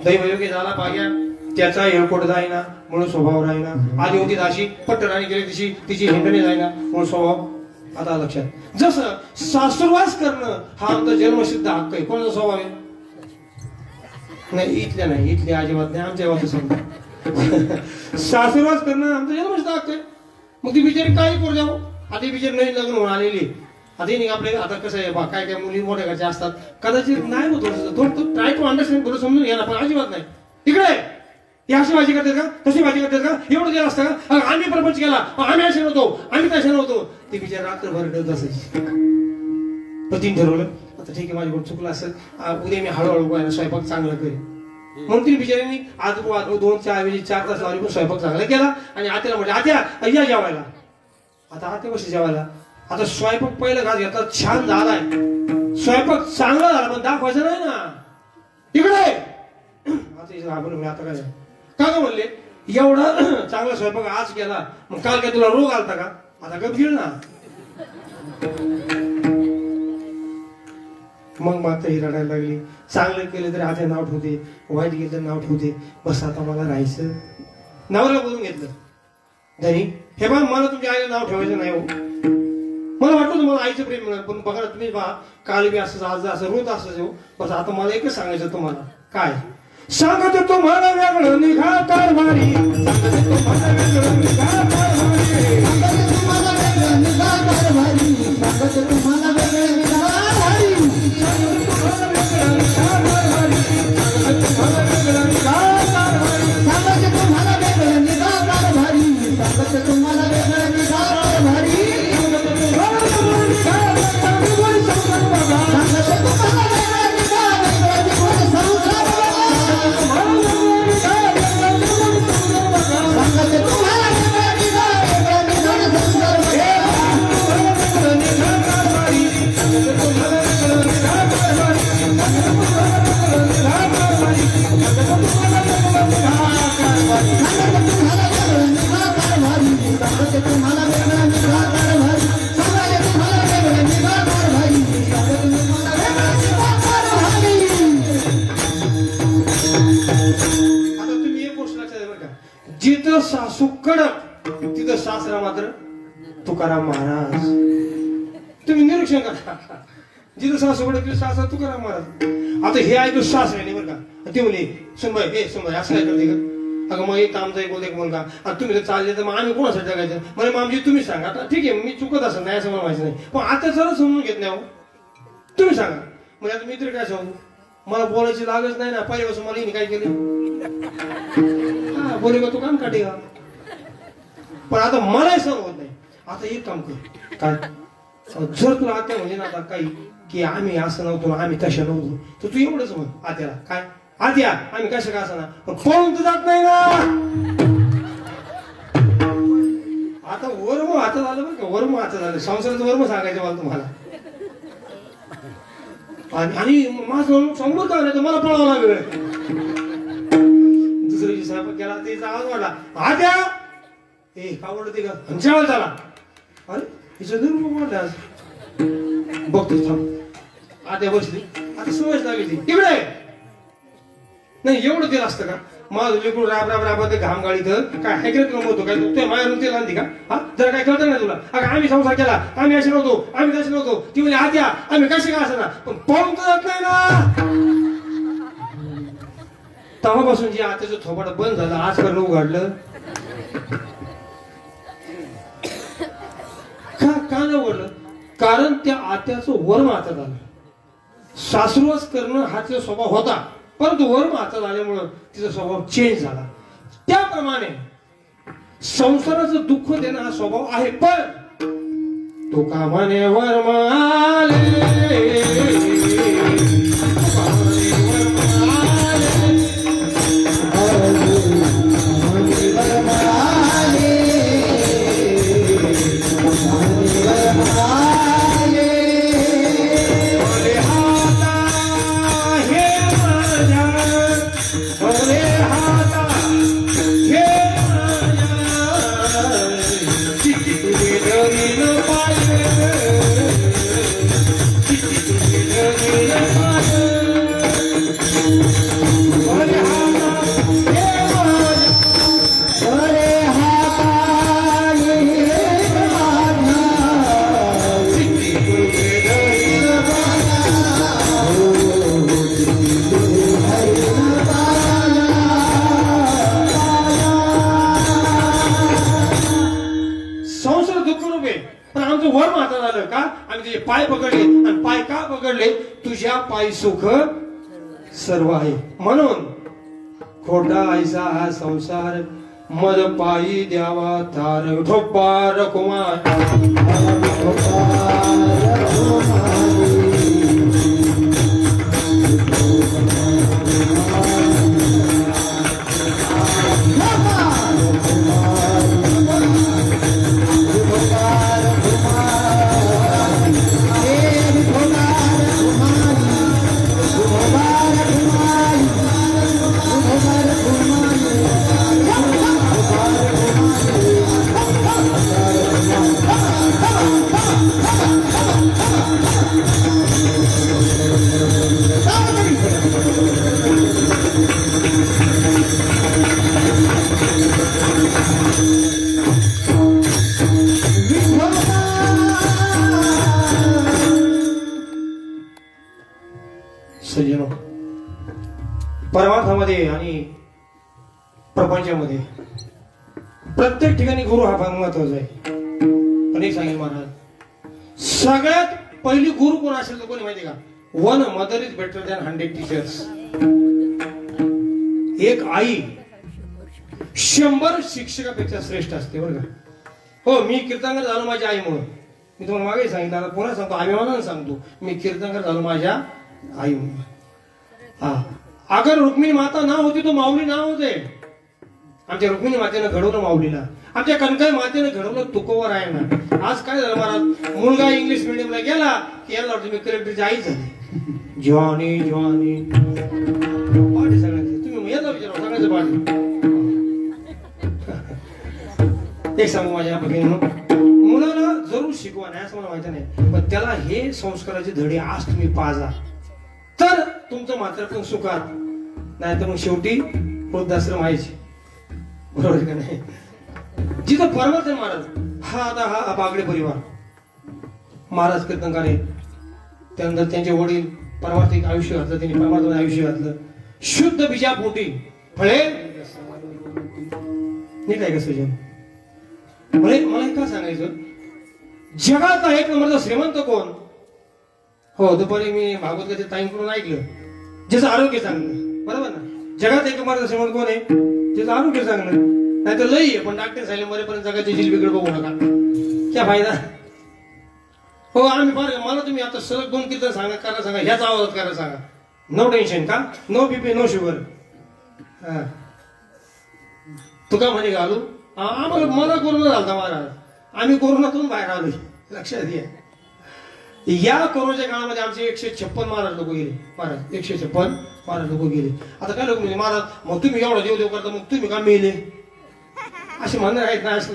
दैवयोगी झाला पाग्या, त्याचा हेळकोट जाईना म्हणून स्वभाव राहीना. आधी होती दाशी, पट्टराणी गेली तिची, तिची हिंडणी जाईना म्हणून स्वभाव. आता लक्षात, जसं सासुरवास करणं हा आमचा जन्मसिद्ध हक्क आहे. कोणाचा स्वभाव आहे? नाही इथल्या नाही, इथल्या अजिबात नाही, आमच्या बाबतीत समजा सासुरवास करणं आमचा जन्मसिद्ध हक्क आहे. मग ती बिचारी काही करू द्यावं. आता बिचारी नवीन लग्न होऊन आलेली, आता आपल्या आता कसं आहे बा, काय काय मुली मोठ्या घरच्या असतात, कदाचित नाही होत थोडं ट्राय टू अंडरस्टँड थोडं समजून घ्या ना, पण अजिबात नाही. इकडे ही अशी भाजी करतात का, तशी भाजी करतात का, एवढं केलं असतं का, आम्ही प्रपंच केला, आम्ही असे नव्हतो, आम्ही तसे नव्हतो. ती बिचारी रात्रभर डत असायची. पतीने ठरवलं आता ठीक आहे, माझ्याकडून चुकलं असेल, उद्या मी हळूहळू स्वयंपाक चांगला करेन. म्हणून ती बिचारीने आज 2-4 ऐवजी 4 तास लावली, पण स्वयंपाक चांगला केला. आणि आत्याला म्हटलं, आत्या या जेवायला. आता आत्या कशी जेवायला? आता स्वयंपाक पहिला घास घेतला, छान झालाय, स्वयंपाक चांगला झाला, पण दाखवायचं नाही ना. इकडे आता काय का ग म्हणले, एवढा चांगला स्वयंपाक आज केला, मग काल काय तुला रोग आलता का? आता गप घेऊ ना. मग माता ही रडायला लागली. चांगलं केलं तरी आता नाव ठेवते, वाईट केलं तर नाव ठेवते. बस आता मला राहायचं. नवऱ्याला बोलून घेतलं, धनी हे बघ, मला तुमच्या आईला नाव ठेवायचं नाही हो. मला वाटलं तुम्हाला आईचं प्रेम मिळेल, पण बघा तुम्ही पहा, काल बी असं, आज असं, रोज असं येऊ. बस आता मला एकच सांगायचं तुम्हाला. काय सांगत तुम्हाला? वेगळं निघा कारभारी, सांगत तुम्हाला वेगळं निघा कारभारी, सांगत तुम्हाला वेगळं निघा कारभारी, सांगत तुम्हाला वेगळं निघा कारभारी, सांगत तुम्हाला वेगळं निघा कारभारी, सांगत तुम्हाला वेगळं निघा कारभारी, सांगत तुम्हाला वेगळं निघा कारभारी, सांगत तुम्हाला वेगळं निघा कारभारी. कडक, तिथं सासरा मात्र तुकाराम महाराज. तुम्ही निरीक्षण करा, जिथं सासू कडक तिथं सासरा तुकाराम महाराज. आता हे ऐकलं सासऱ्याने बरं का, ते म्हणे सुनबाई हे सुनबाई असं काय करते का? अगं मग एक आमचा एक बोलते मुलगा, आणि तुम्ही जर चालले तर मग आम्ही कोणासाठी जगायचं? म्हणे मामजी तुम्ही सांगा. आता ठीक आहे मी चुकत असं नाही असं मला माहिती नाही, पण आता जरा समजून घेत नाही. तुम्ही सांगा. म्हणजे आता मी तरी काय सांगू, मला बोलायची लागच नाही ना पहिल्यापासून. मला काय केलं हा बोले का तू काम काढे का, पण आता मलाही सहन होत नाही. आता एक काम कर काय, जर तुला आत्या म्हणजे ना आता काही की आम्ही असं नव्हतो ना आम्ही तशा नव्हतो, तर तू एवढंच म्हण आत्याला काय, आत्या आम्ही कशा का असं ना, पण पळून तर जात नाही ना. आता वर्म हातात आलं बरं का, वर्म हातात आलं, संसाराचं वर्म सांगायचं मला तुम्हाला. आणि माझं समोर का नाही मला पळावं लागलं. दुसऱ्या दिवशी स्वयंपाक केला, तिचा आवाज वाढला, आत्या ए का ओरडते का, जेवायला झाला. अरे हिचं निर्मळ वाढलं आज, बघतो थांब. आत्या बसली, आता सवय लागली इकडे नाही. एवढं तेल असतं का, माझं लेकरू राब राब राब घाम गाडी तर काय हॅकरेट होतो काय, तुझ्या मायारून तेल आणते का? हा जरा काय कळतं नाही तुला? अगं आम्ही संसार केला, आम्ही असे नव्हतो, आम्ही तसे नव्हतो. ती म्हणजे आत्या आम्ही कसे का असं ना, पण पळून तर जात नाही ना. तेव्हापासून जे आत्याचं थोबाड बंद झालं, आज करणं उघडलं का नाही उघडलं? कारण त्या आत्याचं वर्म हातात आलं. सासुरवास करणं हा तिचा स्वभाव होता, परंतु वर्म हातात आल्यामुळं तिचा स्वभाव चेंज झाला. त्याप्रमाणे संसाराचं दुःख देणं हा स्वभाव आहे, पण तो कामाने वर्म आले. पाय पकडले, आणि पाय का पकडले? तुझ्या पाय सुख सर्व आहे म्हणून. खोटा ऐसा हा संसार मद पायी द्यावा तार. ठोपार कुमार सज्जनो, परमार्थामध्ये आणि प्रपंचामध्ये प्रत्येक ठिकाणी गुरु हा फार महत्वाचा आहे. पण एक सांगेल महाराज, सगळ्यात पहिली गुरु कोण असेल तर कोणी माहिती का? One mother is better than 100 teachers. एक आई 100 शिक्षकापेक्षा श्रेष्ठ असते बरं का. हो, मी कीर्तनकर झालो माझ्या आईमुळे. मी तुम्हाला मागे सांगितलं, आता पुन्हा सांगतो, अभिमानानं सांगतो, मी कीर्तनकर झालो माझ्या आई म्हणून. हा, अगर रुक्मिणी माता ना होती तो माऊली ना होते. आमच्या रुक्मिणी मातेनं घडवलं माऊलीला, आमच्या कनकाई मातेनं घडवलं तुकोवर आहे ना. आज काय झालं महाराज, मुलगा इंग्लिश मिडियमला गेला की याला वाटतं मी कलेक्टरची आई झाली. जवानी जवानी पाठी सगळ्यांचे, तुम्ही याला विचारा सगळ्यांचं पाठी. एक सांगू माझ्या भगिनीनो, मुलाला जरूर शिकवा, नाही असं मला माहिती नाही, पण त्याला हे संस्काराचे धडे आज तुम्ही पाजा तर तुमचं मात्र पण सुखात, नाही तर मग शेवटी वृद्धाश्रम व्हायचे. बरोबर का नाही? जिथं परमार्थ महाराज हा आता हा बागडे परिवार महाराज कीर्तनकार आहेत. त्यानंतर त्यांचे वडील परमार्थिक आयुष्य घातलं, त्यांनी परमार्थ आयुष्य घातलं. शुद्ध बीजापोटी फळे नीट आहे का सजन? मला काय सांगायचं, जगात एक नंबरचा श्रीमंत कोण? हो, दुपारी मी भागवत ताईंकडून ऐकलं, ज्याचं आरोग्य चांगलं. बरोबर ना? जगात एक नंबरचा श्रीमंत कोण आहे? ज्याचं आरोग्य चांगलं. नाही तर लई आहे, पण डॉक्टर सांगितलं मरेपर्यंत जगाची जिलबीकडे बघू नका, क्या फायदा? हो, आम्ही मला तुम्ही आता सलग 2 कीर्तन सांगा, करा सांगा, ह्याच आवाजात करा सांगा. नो टेन्शन का, नो बीपी नो शुगर. तुका म्हणे घालू आम्हाला, मला कोरोना झाला महाराज, आम्ही कोरोनातून बाहेर आलोय. लक्षात घ्या, या कोरोनाच्या काळामध्ये आमचे 156 महाराज लोक गेले. महाराज 156 महाराज लोक गेले. आता काय लोक म्हणजे महाराज मग तुम्ही एवढा देव देव करता, मग तुम्ही का मेले असे म्हणणार आहेत ना? असं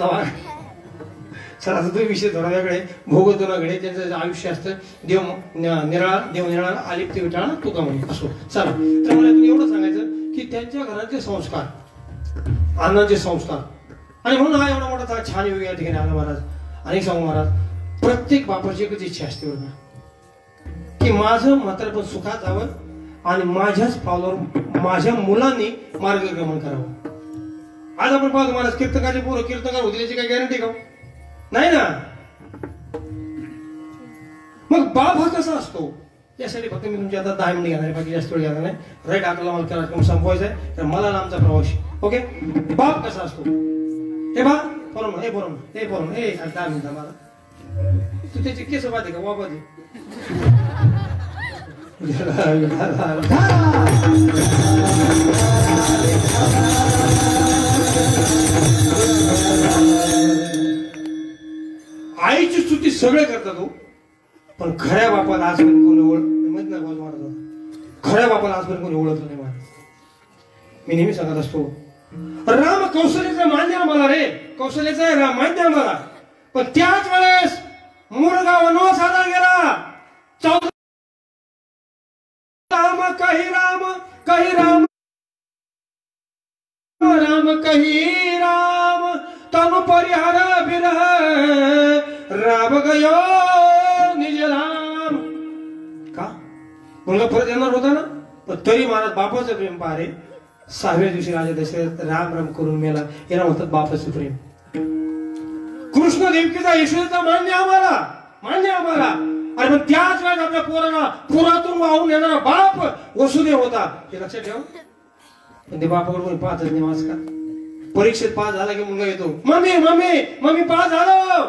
सर आता तो विषय थोडा वेगळे, भोगतोनाकडे त्यांचं आयुष्य असतं. देव निराळा, देव निराळा, आलिप्त विटाळा, तुका म्हणे असो. चला, तर मला तुम्ही एवढं सांगायचं की त्यांच्या घराचे संस्कार, अन्नाचे संस्कार, आणि म्हणून हा एवढा मोठा छान योग या ठिकाणी आला महाराज. आणि सांगू महाराज, प्रत्येक बापाची एकच इच्छा असते बघा, की माझं म्हातारपण सुखात जावं आणि माझ्याच पावलावर माझ्या मुलांनी मार्गक्रमण करावं. आज आपण पाहतो महाराज, कीर्तकाचे पोरं कीर्तनकार होतील याची काही गॅरंटी का? नाही ना. मग बाप हा कसा असतो यासाठी फक्त मी तुमची आता 10 मिनिट घेणार, बाकी जास्त वेळ घेणार नाही. राईट, आपल्याला मला कार्यक्रम संपवायचा आहे, तर मला आमचा प्रवास. ओके, बाप कसा असतो हे बा बरोबर, हे बरोबर, हे बरोबर, हे 10 मिनिटं मला तू त्याचे केस पाहते का बाबा? आईची स्तुती सगळे करतात हो, पण खऱ्या बापाला आजपर्यंत कोणी माहित नाही. खऱ्या बापाला आजपर्यंत कोणी ओळखलं नाही महाराज. मी नेहमी सांगत असतो, राम कौशल्याचं मान्य आम्हाला रे, कौशल्याचं राम मान्य आम्हाला, पण त्याच वेळेस मुलगा वनवासाला गेला. राम काही राम, काही राम, राम काही राम, तनु परिहार बिरह राम गयो निज राम. का मुलगा परत येणार होता ना, पण तरी महाराज बापाचं प्रेम पारे. 6व्या दिवशी राजा दशरथ राम राम करून मेला. याला म्हणतात बापाचं प्रेम. कृष्ण देवकीचा यशोदेचा मान्य आम्हाला, मान्य आम्हाला. अरे पण त्याच वेळेस आपल्या पोराला पुरातून वाहून येणारा बाप वसुदेव होता, हे लक्षात ठेव. पण ते बापाकडे कोणी पाहतच नाही आजकाल. परीक्षेत पास झाला की मुलगा येतो, मम्मी मम्मी मम्मी पास झालो.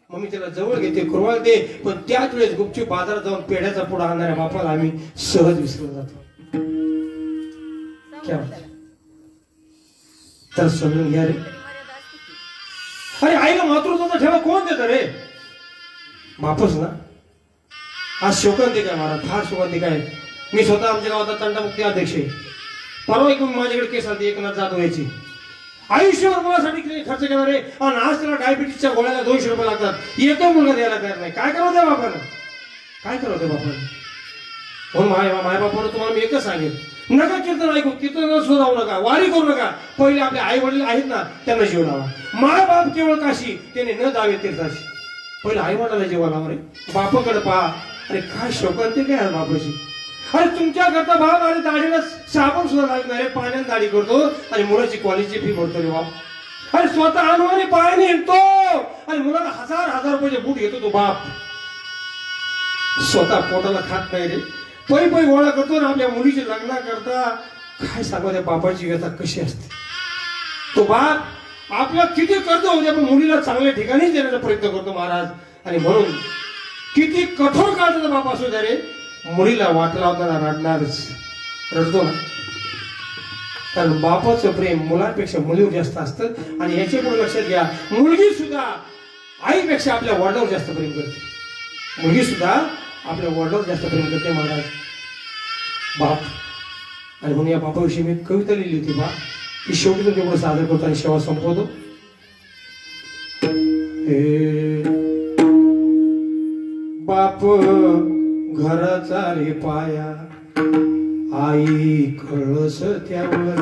मम्मी त्याला जवळ घेते, कुरवाळते, पण त्याच वेळेस गुपचूप बाजारात जाऊन पेढ्याचा पुडा आणणाऱ्या बापाला आम्ही सहज विसरून जातो. तर समजून घ्या रे. अरे आईला मातृत्वाचा ठेवा कोण देत रे? बापच ना. आज शोकांतिका आहे महाराज, फार शोकांतिका आहे. मी स्वतः आमच्या गावाचा तंटामुक्ती अध्यक्ष आहे. परवा एक माझ्याकडे केस आली एकनाथ जाधव याची. आयुष्यभर मुलासाठी खर्च करणार आहे, आणि आज त्याला डायबिटीसच्या गोळ्याला 200 रुपये लागतात. एकही मुलगा द्यायला तयार नाही. काय करावं त्या बापानं, काय करावं त्या बापानं? म्हणून माय बापानं तुम्हाला मी एकच सांगेल, नका कीर्तन ऐकू, कीर्तन सुद्धा जाऊ नका, वारी करू नका. पहिले आपले आई वडील आहेत ना त्यांना जीव लावा. माय बाप केवळ काशी त्याने न जावे तीर्थाशी. पहिले आई वडिलाला जीवा लावा रे. बापाकडे पहा. अरे काय शोकांती काय आहे बापाची. अरे तुमच्या करता भाव आणि दाढीला साबण सुद्धा लागणार आहे, पाण्यात दाढी करतो आणि मुलाची कॉलेजची फी भरतो रे बाप. अरे स्वतः अनवाणी पायाने येतो आणि मुलाला 1000 रुपयाचे बूट घेतो तो बाप. स्वतः पोटाला खात नाही रे, पै गोळा करतो ना आपल्या मुलीचे लग्न करता. काय सांगू त्या बापाची व्यथा कशी असते. तो बाप आपला किती करतो होते, पण मुलीला चांगल्या ठिकाणी देण्याचा प्रयत्न करतो महाराज. आणि म्हणून किती कठोर काळाचा बाप असू द्या रे, मुलीला वाट लावताना रडणारच, रडतो ना. कारण बापाचं प्रेम मुलांपेक्षा मुलीवर जास्त असतं. आणि याच्या पुढे लक्षात घ्या, मुलगी सुद्धा आईपेक्षा आपल्या वडिलांवर जास्त प्रेम करते. मुलगी सुद्धा आपल्या वडिलांवर जास्त प्रेम करते महाराज, बाप. आणि म्हणून या बापाविषयी मी कविता लिहिली होती बा, ती शेवटी तुमच्याकडे सादर करतो आणि सेवा संपवतो. बाप घराचा रे पाया, आई कळस त्यावर,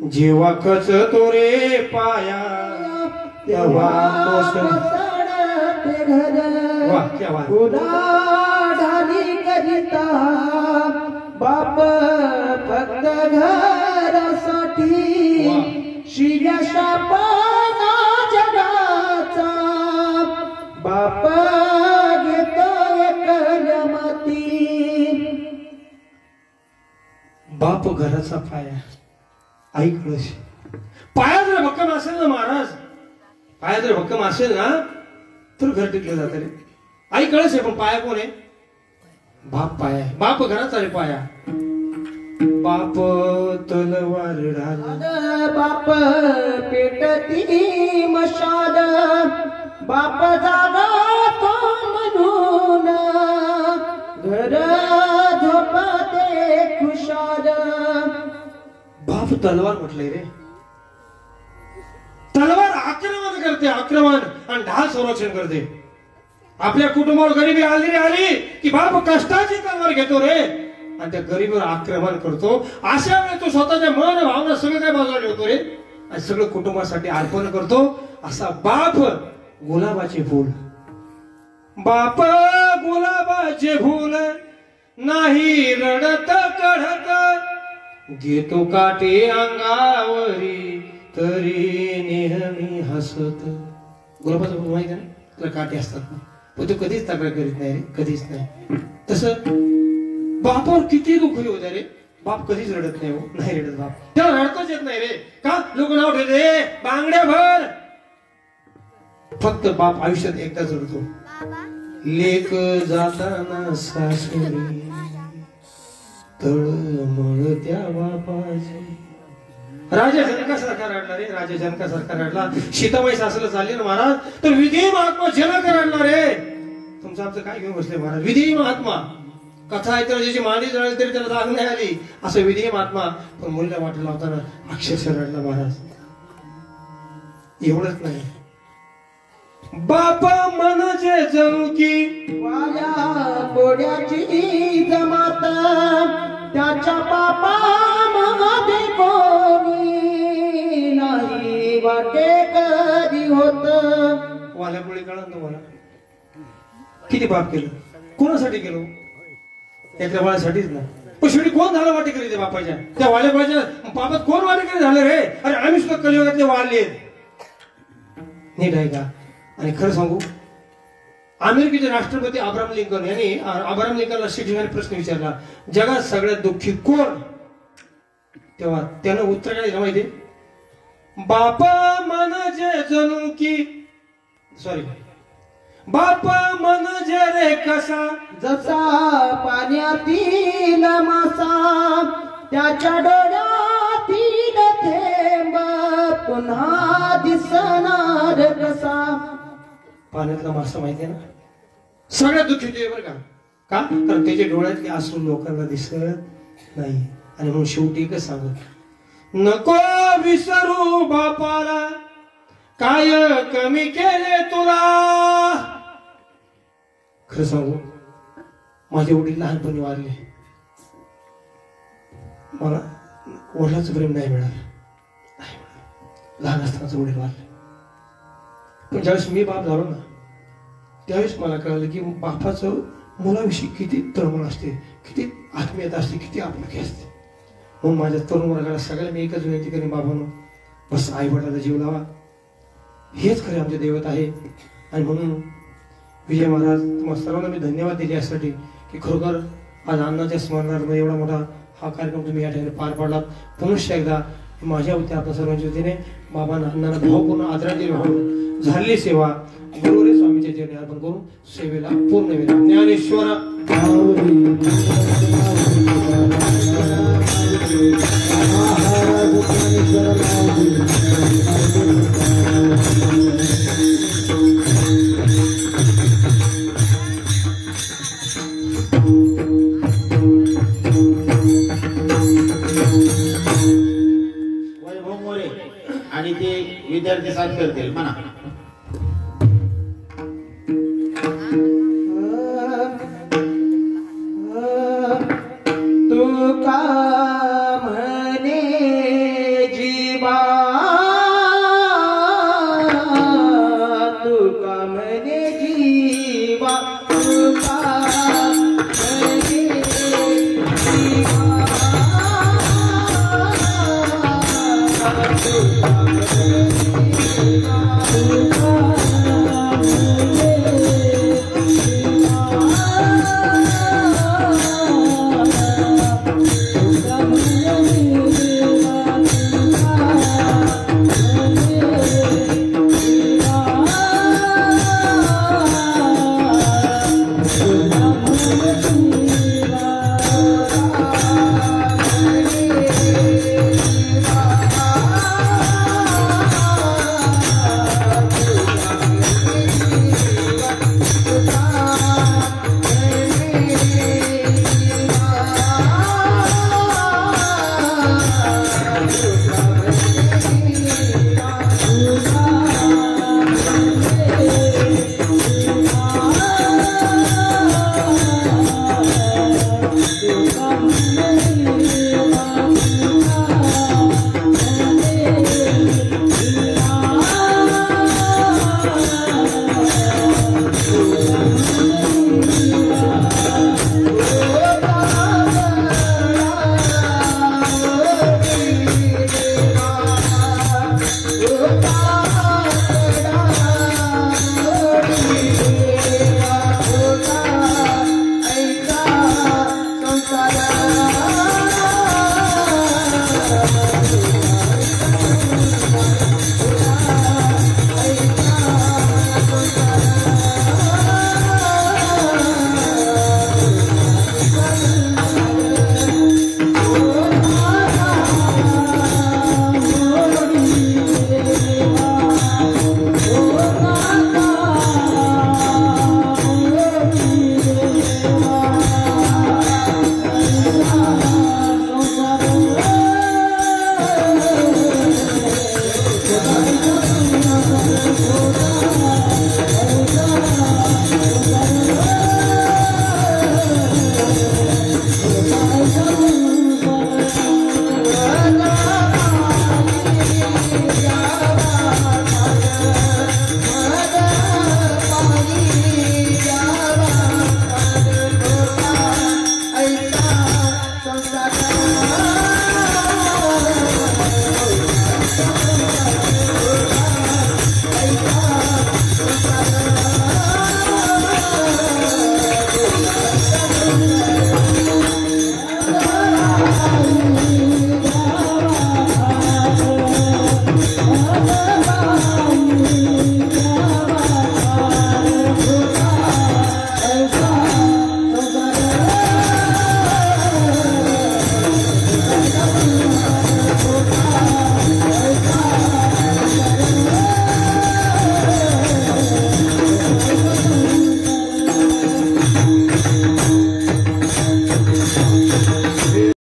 जेव्हा कच तो रे पाया तेव्हा वाह क्या बात ढाली करिता बाप फक्त घरासाठी शिव्या शापना जगाचा बाप घेतो कलमती. बाप घराचा पाया आई कळशी. पाया जर भक्कम असेल ना महाराज, पाया जर भक्कम असेल ना तर घर टिकलं जातं रे. आई कळस आहे पण पाया कोण आहे? बाप पाया आहे. बाप घराचा रे पाया. बाप तलवार ढाल बाप पेटती मशाल बाप जागा तो म्हणून घर झोपते खुशाल. बाप तलवार म्हटलंय रे. तलवार आक्रमण करते, आक्रमण, आणि ढाल संरक्षण करते. आपल्या कुटुंबावर गरिबी आली रे आली की बाप कष्टाची तलवार घेतो रे आणि त्या गरिबीवर आक्रमण करतो. अशा वेळी तो स्वतःच्या मन भावना सगळं काय बाजूला ठेवतो रे आणि सगळं कुटुंबासाठी अर्पण करतो. असा बाप गुलाबाचे फूल. बाप गुलाबाचे फूल नाही रडत कढत घेतो काटे अंगावरी तरी नेहमी हसत. गुलाबाचं फूल माहिती आहे ना, त्याला काटे असतात ना, पण तो कधीच तक्रार करीत नाही रे, कधीच नाही. तसं बापावर किती दुःख येऊ द्या रे, बाप कधीच रडत नाही. हो नाही रडत बाप, त्याला रडताच येत नाही रे. का? लोक नाव ठेवते बांगड्या भर. फक्त बाप आयुष्यात एकदाच रडतो. लेक जाताना सासरी तळमळ त्या बापाची. राजा जनकासारखा रडला रे, राजा जनकासारखा रडला. सीताबाई सासला चालले ना महाराज तर विधी महात्मा जनक रडला रे. तुमचं आमचं काय घेऊन बसले महाराज? विधी महात्मा कथा ऐकताना ज्याची मांडी जळली तरी त्याला जाग नाही आली असं विधी महात्मा. पण मुलीला वाटलं होताना अक्षरशः रडला महाराज. एवढंच नाही, बापा म्हणजे जणू की वाया कोड्याची जमात त्याच्या बापा मध्ये कोणी नाही वाटे कधी होत. वाल्यापुळे कळलं तुम्हाला किती पाप केलं, कोणासाठी केलं? एका बाळासाठीच ना. पण शेवटी कोण झालं वाटेकरी ते बापाच्या? त्या वाल्यापुळ्याच्या पापात कोण वाटेकरी झालं रे? अरे आम्ही सुद्धा कलियुगातले वारले. नीट आहे का? आणि खरं सांगू, अमेरिकेचे राष्ट्रपती अब्राहम लिंकन यांनी अब्राहम लिंकनला शिक्षकाने प्रश्न विचारला, जगात सगळ्यात दुःखी कोण? तेव्हा त्यानं उत्तर काय दिलं माहितीये? बापा म्हणजे जणू की सॉरी बापा म्हणजे रे कसा जसा पाण्यातील मासा त्याच्या डोळ्यातील थेंब पुन्हा दिसणार कसा. पाण्यातला मासा माहितीये ना, सगळ्यात दुःखी होते बरं का? का? कारण त्याच्या डोळ्यातले असून लोकांना दिसत नाही. आणि म्हणून शेवटी एकच सांगत, नको विसरू बापाला काय कमी केले तुला. खरं सांगू, माझे वडील लहानपणी वारले. मला वडिलांचं प्रेम नाही मिळालं. लहान असतानाच वडील वारले. पण ज्यावेळेस मी बाप झालो ना त्यावेळेस मला कळलं की बापाचं मुलाविषयी किती तळमळ असते, किती आत्मीयता असते, किती आपुलकी असते. म्हणून माझ्या तरुण वर्गाला सगळ्याला मी एकच विनंती करेन, बाबांनो बस आई वडिलांचा जीव लावा. हेच खरे आमचे दैवत आहे. आणि म्हणून विजय महाराज तुम्हाला सर्वांना मी धन्यवाद दिले यासाठी की खरोखर आज अण्णाच्या स्मरणार्थ एवढा मोठा हा कार्यक्रम तुम्ही या ठिकाणी पार पाडलात. पुनश्च एकदा माझ्या वतीने आपल्या सर्वांच्या वतीने बाबांना अण्णांना भावपूर्ण आदरांजली वाहून झालेली सेवा गुरुरे स्वामीच्या चरणी अर्पण करून सेवेला पूर्ण विराम. ज्ञानेश्वर आणि ते विद्यार्थी साथ करतील.